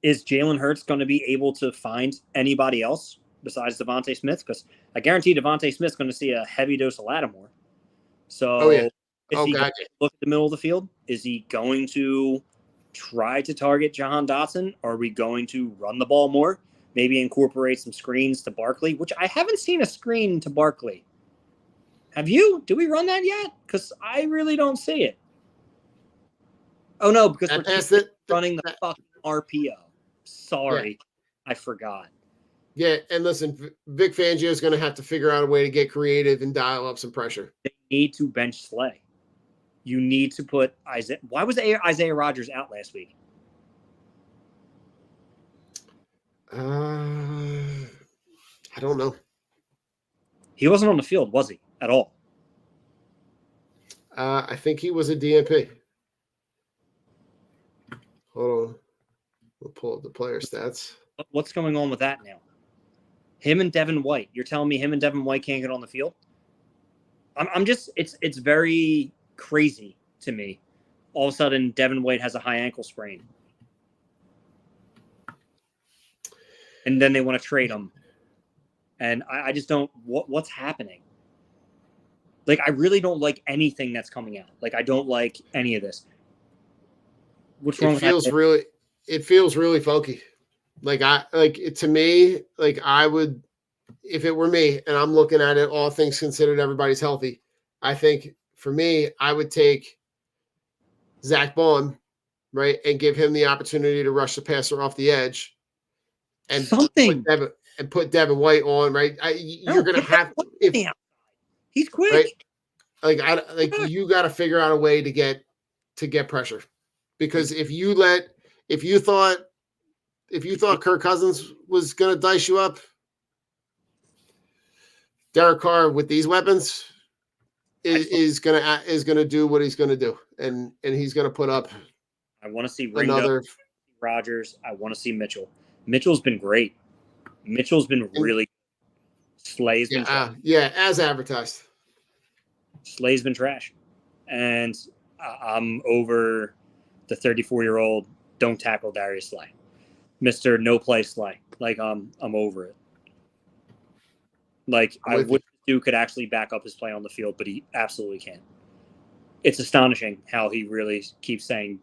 Is Jalen Hurts going to be able to find anybody else besides Devontae Smith? Because I guarantee Devontae Smith's going to see a heavy dose of Lattimore. So is he going to look at the middle of the field? Is he going to try to target Jahan Dotson? Are we going to run the ball more? Maybe incorporate some screens to Barkley, which I haven't seen a screen to Barkley. Have you? Do we run that yet? Because I really don't see it. Oh, no, because we're running the fucking RPO. Sorry, I forgot. Yeah, and listen, Vic Fangio is going to have to figure out a way to get creative and dial up some pressure. They need to bench Slay. You need to put Isaiah. Why was Isaiah Rodgers out last week? I don't know. He wasn't on the field, was he, at all? I think he was a DNP. Hold on. We'll pull up the player stats. What's going on with that now? Him and Devin White. You're telling me him and Devin White can't get on the field? I'm just it's very crazy to me. All of a sudden, Devin White has a high ankle sprain. And then they want to trade him. And I just don't what's happening? Like I really don't like anything that's coming out. Like I don't like any of this. What's wrong with that? It feels really funky. To me, like I would, if it were me and I'm looking at it, all things considered, everybody's healthy. I think for me, I would take Zach Bond, right, and give him the opportunity to rush the passer off the edge, and put Devin White on, right. You're gonna have to, he's quick, right? You got to figure out a way to get pressure, because if you thought Kirk Cousins was going to dice you up, Derek Carr with these weapons is going to do what he's going to do, and he's going to put up. I want to see Ringo, Rodgers. I want to see Mitchell. Mitchell's been great. Mitchell's been really. Slay's been trash. As advertised. Slay's been trash, and I'm over the 34-year-old. Don't tackle Darius Slay. Mr. No Play Slay. Like I'm over it. Like I wish Duke could actually back up his play on the field, but he absolutely can't. It's astonishing how he really keeps saying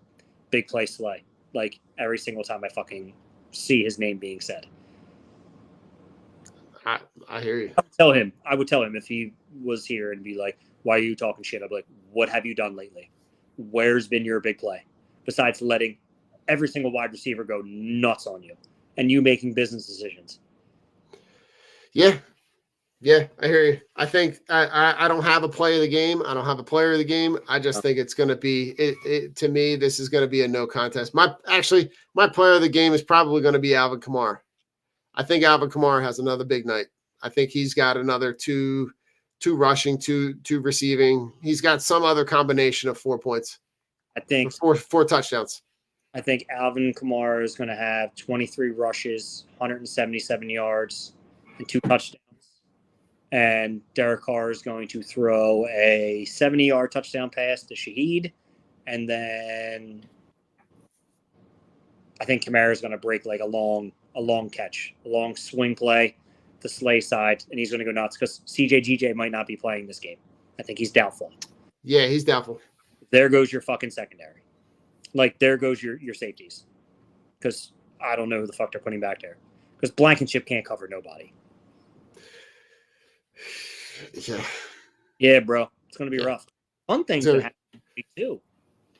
big play Slay. Like every single time I fucking see his name being said. I hear you. I would tell him if he was here and be like, why are you talking shit? I'd be like, what have you done lately? Where's been your big play? Besides letting every single wide receiver go nuts on you and you making business decisions. Yeah, I hear you. I think I don't have a play of the game. I don't have a player of the game. I just think it's going to be to me, this is going to be a no contest. My player of the game is probably going to be Alvin Kamara. I think Alvin Kamara has another big night. I think he's got another two rushing, two receiving. He's got some other combination of 4 points. I think four touchdowns. I think Alvin Kamara is going to have 23 rushes, 177 yards, and 2 touchdowns. And Derek Carr is going to throw a 70-yard touchdown pass to Shaheed. And then I think Kamara is going to break like a long catch, a long swing play, the Slay side, and he's going to go nuts because CJ might not be playing this game. I think he's doubtful. Yeah, he's doubtful. There goes your fucking secondary. Like, there goes your safeties. Because I don't know who the fuck they're putting back there. because Blankenship can't cover nobody. Yeah. Yeah, bro. It's going to be Yeah. rough. Fun things So- that happen too.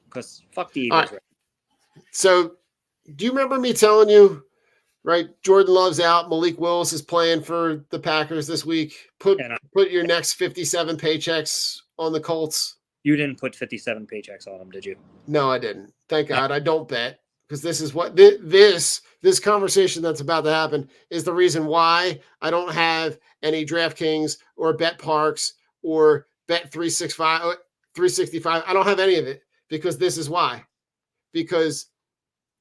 Because fuck the All Eagles. right. So, do you remember me telling you, right? Jordan Love's out. Malik Willis is playing for the Packers this week. Put your next 57 paychecks on the Colts. You didn't put 57 paychecks on them, did you? No, I didn't. Thank God. I don't bet, because this is what this conversation that's about to happen is the reason why I don't have any DraftKings or Bet Parks or Bet 365. I don't have any of it, because this is why. Because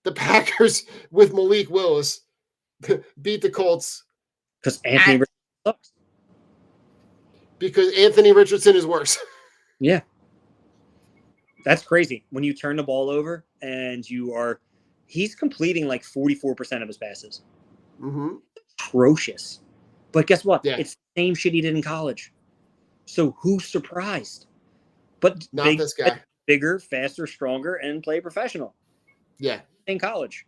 the Packers with Malik Willis beat the Colts Because Anthony Richardson sucks. because Anthony Richardson is worse. Yeah. That's crazy. When you turn the ball over and he's completing like 44% of his passes. Mm-hmm. Atrocious. But guess what? Yeah. It's the same shit he did in college. So who's surprised? But Not this guy. Bigger, faster, stronger, and play professional Yeah. in college.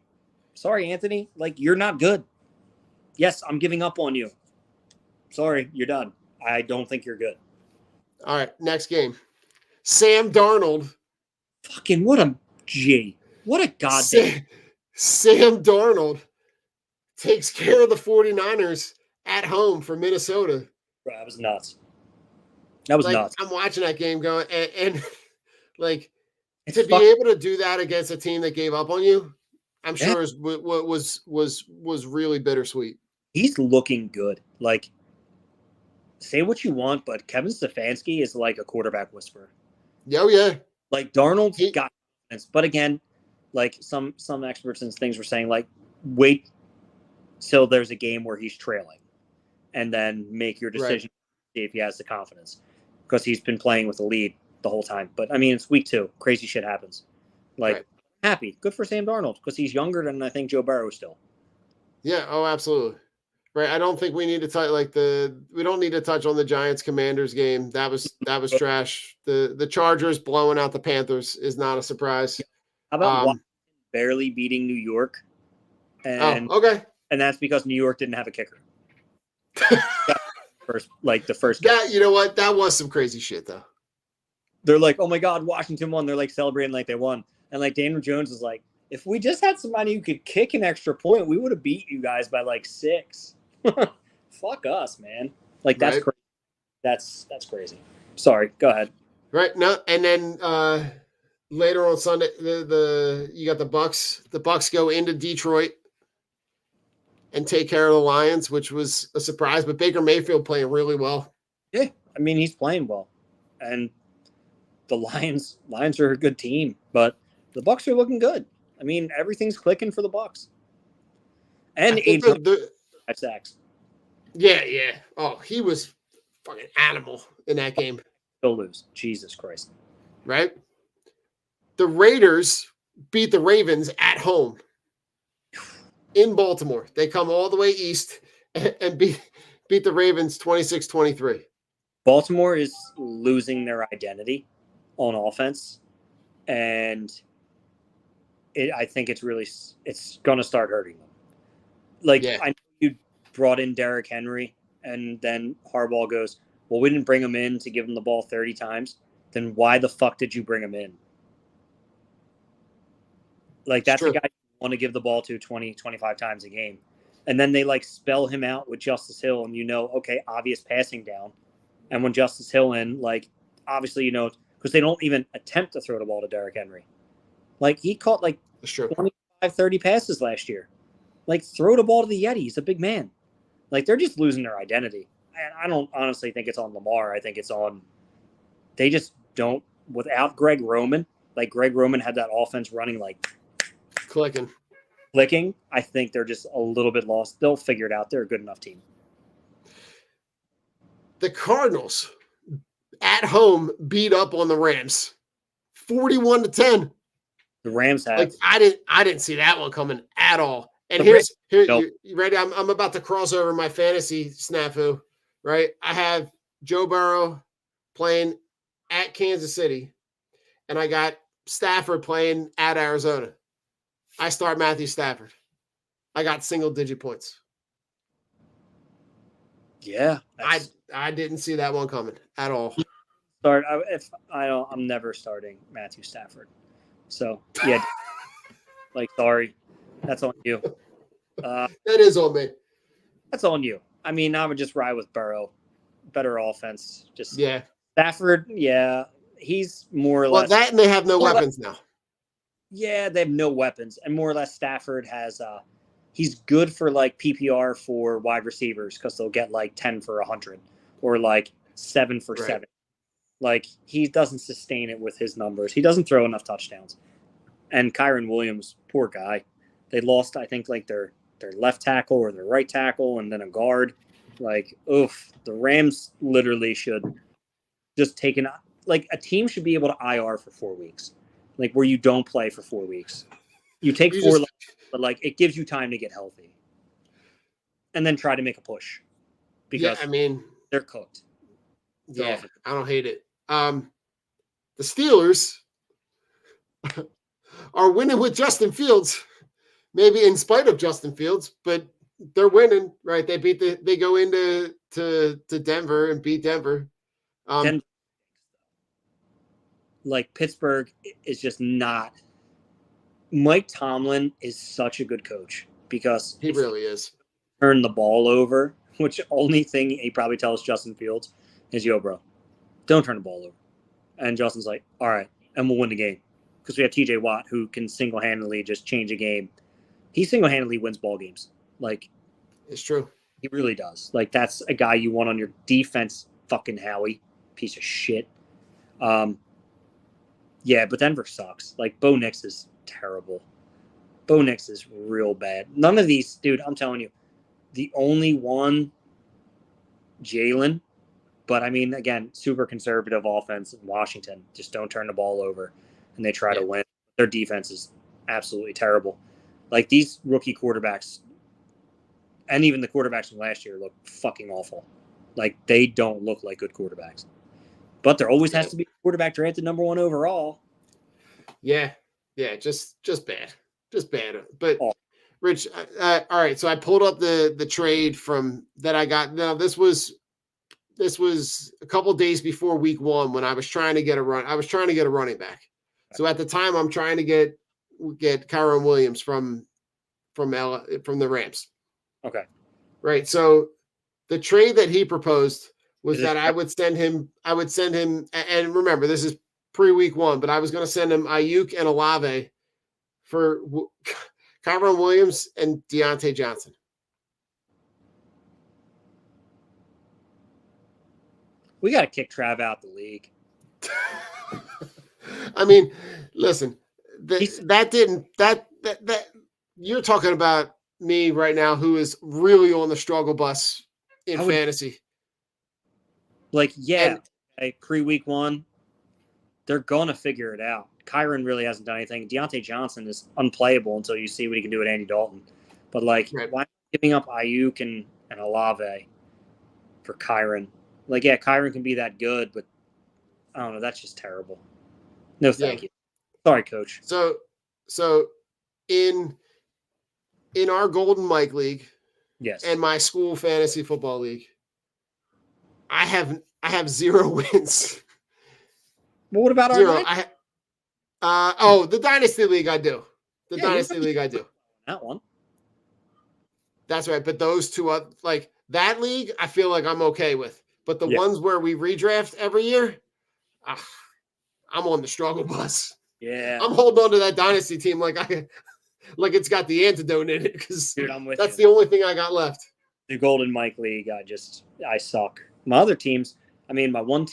Sorry, Anthony. Like, you're not good. Yes, I'm giving up on you. Sorry, you're done. I don't think you're good. All right. Next game. Sam Darnold. Fucking what a G. What a goddamn. Sam Darnold takes care of the 49ers at home for Minnesota. Bro, that was nuts. That was nuts. I'm watching that game going, and like, It's to be able to do that against a team that gave up on you, I'm sure was really bittersweet. He's looking good. Like, say what you want, but Kevin Stefanski is like a quarterback whisperer. Oh yeah. Like, Darnold's got confidence, but again, like some experts and things were saying, like, wait till there's a game where he's trailing, and then make your decision. See if he has the confidence, because he's been playing with the lead the whole time. But I mean, it's week 2. Crazy shit happens. Like, happy, good for Sam Darnold, because he's younger than I think Joe Burrow still. Yeah. Oh, absolutely. Right. I don't think we need to touch we don't need to touch on the Giants Commanders game. That was trash. The Chargers blowing out the Panthers is not a surprise. How about Washington barely beating New York? And okay. And that's because New York didn't have a kicker. the first that, you know what? That was some crazy shit though. They're like, oh my God, Washington won. They're like celebrating like they won. And like Daniel Jones is like, if we just had somebody who could kick an extra point, we would have beat you guys by like 6. Fuck us, man. Like, that's crazy. That's crazy. Sorry, go ahead. Right. No, and then later on Sunday, you got the Bucks. The Bucks go into Detroit and take care of the Lions, which was a surprise. But Baker Mayfield playing really well. Yeah, I mean, he's playing well, and the Lions are a good team, but the Bucks are looking good. I mean, everything's clicking for the Bucks. And 8 sacks. Yeah. Oh, he was fucking animal in that game. They'll lose. Jesus Christ. Right? The Raiders beat the Ravens at home in Baltimore. They come all the way east and beat the Ravens 26-23. Baltimore is losing their identity on offense, and I think it's going to start hurting them. Like, I know you brought in Derrick Henry, and then Harbaugh goes, well, we didn't bring him in to give him the ball 30 times. Then why the fuck did you bring him in? Like, that's the guy you want to give the ball to 20, 25 times a game. And then they, like, spell him out with Justice Hill, and okay, obvious passing down. And when Justice Hill in, like, obviously, because they don't even attempt to throw the ball to Derrick Henry. Like, he caught, like, 25, 30 passes last year. Like, throw the ball to the Yeti. He's a big man. Like, they're just losing their identity. And I don't honestly think it's on Lamar. I think it's on – they just don't – without Greg Roman, like, Greg Roman had that offense running, like – clicking. I think they're just a little bit lost. They'll figure it out. They're a good enough team. The Cardinals at home beat up on the Rams 41-10. The Rams have. Like, I didn't see that one coming at all. And here, you ready? I'm about to cross over my fantasy snafu, right? I have Joe Burrow playing at Kansas City, and I got Stafford playing at Arizona. I start Matthew Stafford. I got single-digit points. Yeah, I didn't see that one coming at all. I'm never starting Matthew Stafford. So yeah, sorry, that's on you. That is on me. That's on you. I mean, I would just ride with Burrow. Better offense. Just Yeah. Stafford, yeah, he's more or Well, less. that and they have no weapons now. Yeah, they have no weapons, and more or less Stafford has. He's good for like PPR for wide receivers because they'll get like 10 for 100 or like 7 for 7. Like he doesn't sustain it with his numbers. He doesn't throw enough touchdowns. And Kyron Williams, poor guy, they lost I think like their left tackle or their right tackle and then a guard. Like, oof, the Rams literally should just take like a team should be able to IR for 4 weeks, like where you don't play for 4 weeks. You take You 4, just- but like it gives you time to get healthy, and then try to make a push because I mean, they're cooked. I don't hate it. The Steelers are winning with Justin Fields, maybe in spite of Justin Fields, but they're winning, right? They go into Denver and beat Denver. Like Pittsburgh is just not. Mike Tomlin is such a good coach because he really is. Turn the ball over, which only thing he probably tells Justin Fields is, "Yo, bro, don't turn the ball over." And Justin's like, "All right," and we'll win the game because we have T.J. Watt who can single-handedly just change a game. He single-handedly wins ball games. Like, it's true. He really does. Like, that's a guy you want on your defense. Fucking Howie, piece of shit. Yeah, but Denver sucks. Like, Bo Nix is terrible. Bo Nix is real bad. None of these, dude, I'm telling you, the only one, Jalen, but I mean, again, super conservative offense in Washington. Just don't turn the ball over, and they try to win. Their defense is absolutely terrible. Like, these rookie quarterbacks, and even the quarterbacks from last year, look fucking awful. Like, they don't look like good quarterbacks. But there always has to be a quarterback drafted number 1 overall. Yeah, just bad, But Rich, all right. So I pulled up the trade from that I got. Now this was a couple days before week 1 when I was trying to get a run. I was trying to get a running back. So at the time, I'm trying to get Kyron Williams from the Rams. Okay. Right. So the trade that he proposed was that I would send him, and remember, this is pre-week 1, but I was going to send him Ayuk and Olave for Kyron Williams and Deontay Johnson. We got to kick Trav out the league. I mean, listen, that you're talking about me right now, who is really on the struggle bus in fantasy. Like, pre-week 1, they're going to figure it out. Kyron really hasn't done anything. Deontay Johnson is unplayable until you see what he can do at Andy Dalton. But, like, why giving up Ayuk and Olave for Kyron? Like, yeah, Kyron can be that good, but I don't know. That's just terrible. No, thank you. Sorry, coach. So in our Golden Mike League, yes, and my school fantasy football league, I have 0 wins. Well, what about 0? The Dynasty League I do. Dynasty League I do. That one. That's right. But those two, like that league, I feel like I'm okay with. But the ones where we redraft every year, I'm on the struggle bus. Yeah. I'm holding on to that Dynasty team like it's got the antidote in it, because that's the only thing I got left. The Golden Mike League, I suck. My other teams, I mean, my one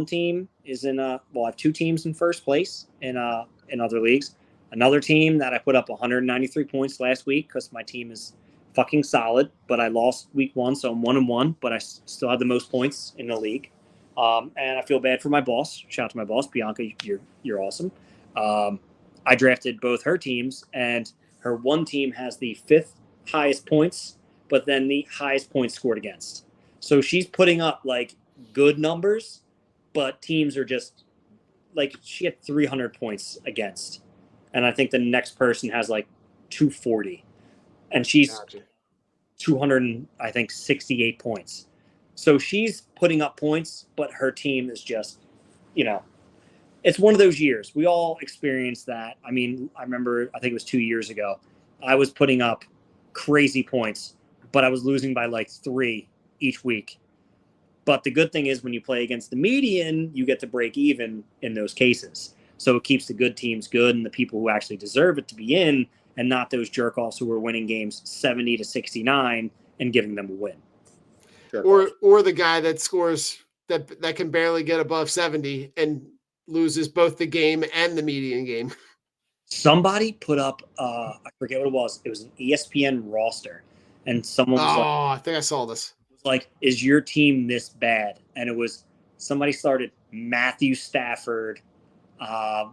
team is in I have 2 teams in first place in other leagues. Another team that I put up 193 points last week because my team is fucking solid, but I lost week 1, so I'm 1-1, but I still have the most points in the league. And I feel bad for my boss. Shout out to my boss, Bianca. You're awesome. I drafted both her teams, and her one team has the 5th highest points, but then the highest points scored against. So she's putting up like good numbers, but teams are just like, she had 300 points against. And I think the next person has like 240. And she's 200, I think, 68 points. So she's putting up points, but her team is just, it's one of those years. We all experienced that. I mean, I remember, I think it was 2 years ago, I was putting up crazy points, but I was losing by like 3 each week. But the good thing is when you play against the median, you get to break even in those cases. So it keeps the good teams good and the people who actually deserve it to be in, and not those jerk offs who are winning games 70-69 and giving them a win. Or the guy that scores that can barely get above 70 and loses both the game and the median game. Somebody put up, I forget what it was. It was an ESPN roster, and someone was I think I saw this. like, "Is your team this bad?" And it was somebody started Matthew Stafford. I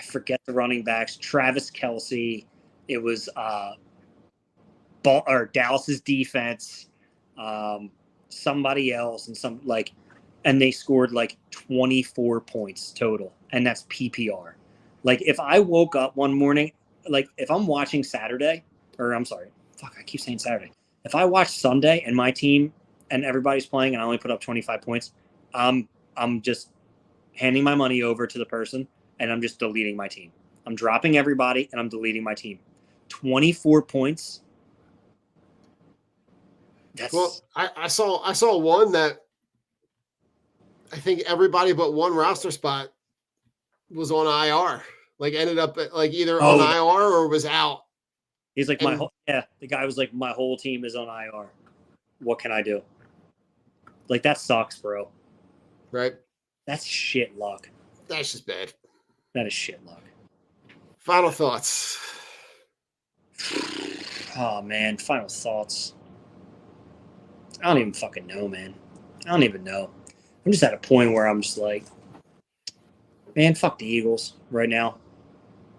forget the running backs. Travis Kelce. It was Dallas's defense. Somebody else and they scored like 24 points total, and that's PPR. Like if I woke up one morning, like if I'm watching Saturday, or I'm sorry, I keep saying Saturday. If I watch Sunday and my team and everybody's playing and I only put up 25 points, I'm just handing my money over to the person and I'm just deleting my team. I'm dropping everybody and I'm deleting my team. 24 points. I saw one that I think everybody but one roster spot was on IR. Like ended up like either on IR or was out. He's like, the guy was like, my whole team is on IR. What can I do? Like, that sucks, bro. Right. That's shit luck. That's just bad. That is shit luck. Final thoughts. Oh, man. Final thoughts. I don't even fucking know, man. I don't even know. I'm just at a point where I'm just like, man, fuck the Eagles right now.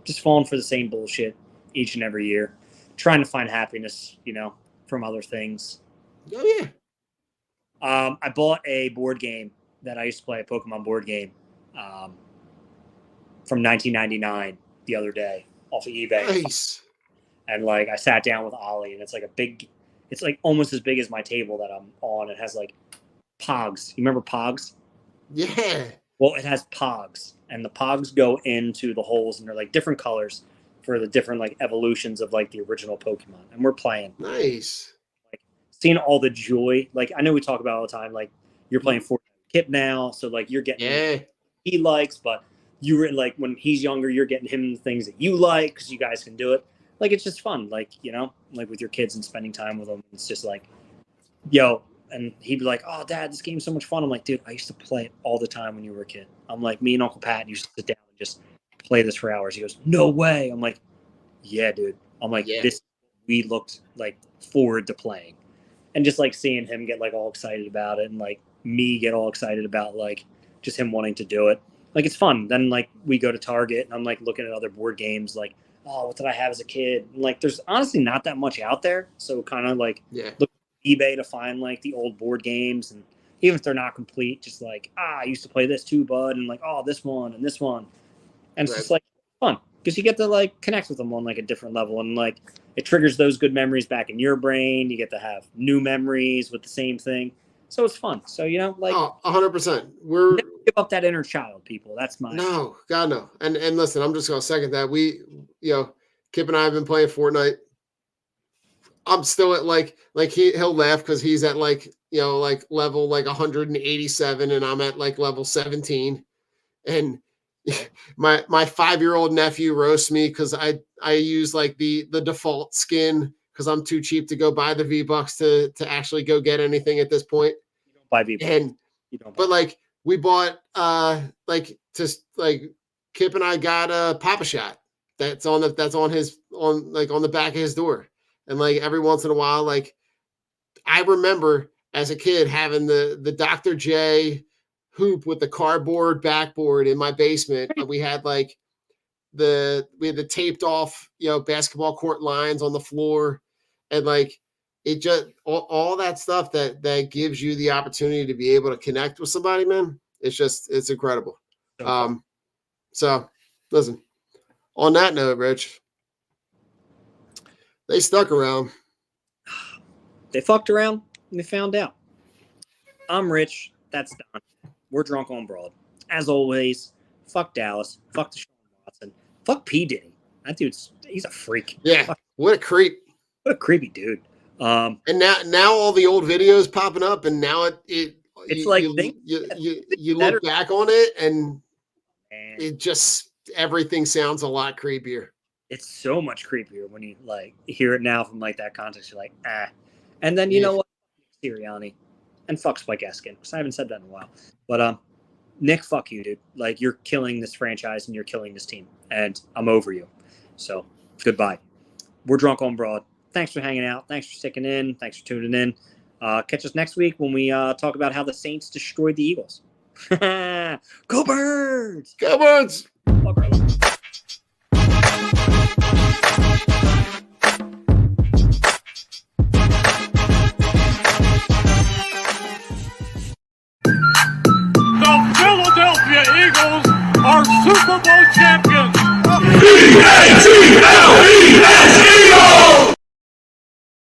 Just falling for the same bullshit each and every year. Trying to find happiness, from other things. Oh, yeah. I bought a board game that I used to play, a Pokemon board game, from 1999 the other day off of eBay. Nice. And like I sat down with Ollie, and it's like almost as big as my table that I'm on. It has like Pogs. You remember Pogs? Yeah. Well, it has Pogs, and the Pogs go into the holes, and they're like different colors for the different like evolutions of like the original Pokemon. And we're playing. Nice. Like seeing all the joy. Like I know we talk about all the time. Like you're playing Fortnite Kip now, so like you're getting he likes, but you were like when he's younger, you're getting him the things that you like because you guys can do it. Like it's just fun, like like with your kids and spending time with them. It's just like, yo. And he'd be like, "Oh, Dad, this game's so much fun." I'm like, "Dude, I used to play it all the time when you were a kid." I'm like, "Me and Uncle Pat used to sit down and just play this for hours." He goes, "No way." I'm like, "Yeah, dude." I'm like, "This we looked like forward to playing," and just like seeing him get like all excited about it, and like me get all excited about like just him wanting to do it. Like it's fun. Then like we go to Target and I'm like looking at other board games, like, oh, what did I have as a kid? And, like there's honestly not that much out there, so kind of like look eBay to find like the old board games, and even if they're not complete, just like I used to play this too, bud, and like this one and this one, and it's just like fun because you get to like connect with them on like a different level, and like it triggers those good memories back in your brain. You get to have new memories with the same thing, so it's fun. So like 100%. We're never give up that inner child, people. That's my God no. And listen, I'm just gonna second that. We Kip and I have been playing Fortnite. I'm still at like he'll laugh because he's at like like level like 187 and I'm at like level 17, and my 5-year-old nephew roasts me because I use like the default skin because I'm too cheap to go buy the V-Bucks to actually go get anything at this point. You don't buy V-Bucks. And but like we bought Kip and I got a Papa Shot that's on the back of his door. And like every once in a while, like I remember as a kid having the Dr. J hoop with the cardboard backboard in my basement. We had like the taped off, basketball court lines on the floor, and like it just all that stuff that gives you the opportunity to be able to connect with somebody, man. It's incredible. So listen, on that note, Rich, they stuck around. They fucked around and they found out. I'm Rich. That's Don. We're drunk on broad. As always, fuck Dallas. Fuck Deshaun Watson. Fuck P. Diddy. That he's a freak. Yeah, Fuck, what a creep. what a creepy dude. And now all the old videos popping up, and now it's you, like you look back on it, and it just everything sounds a lot creepier. It's so much creepier when you like hear it now from like that context. You're like, ah. And then you know what? Sirianni and fuck Spike Eskin, because I haven't said that in a while. But Nick, fuck you, dude. Like, you're killing this franchise and you're killing this team, and I'm over you. So goodbye. We're drunk on broad. Thanks for hanging out. Thanks for sticking in. Thanks for tuning in. Catch us next week when we talk about how the Saints destroyed the Eagles. Go Birds! Go Birds! Fuck Birds. The Philadelphia Eagles are Super Bowl champions.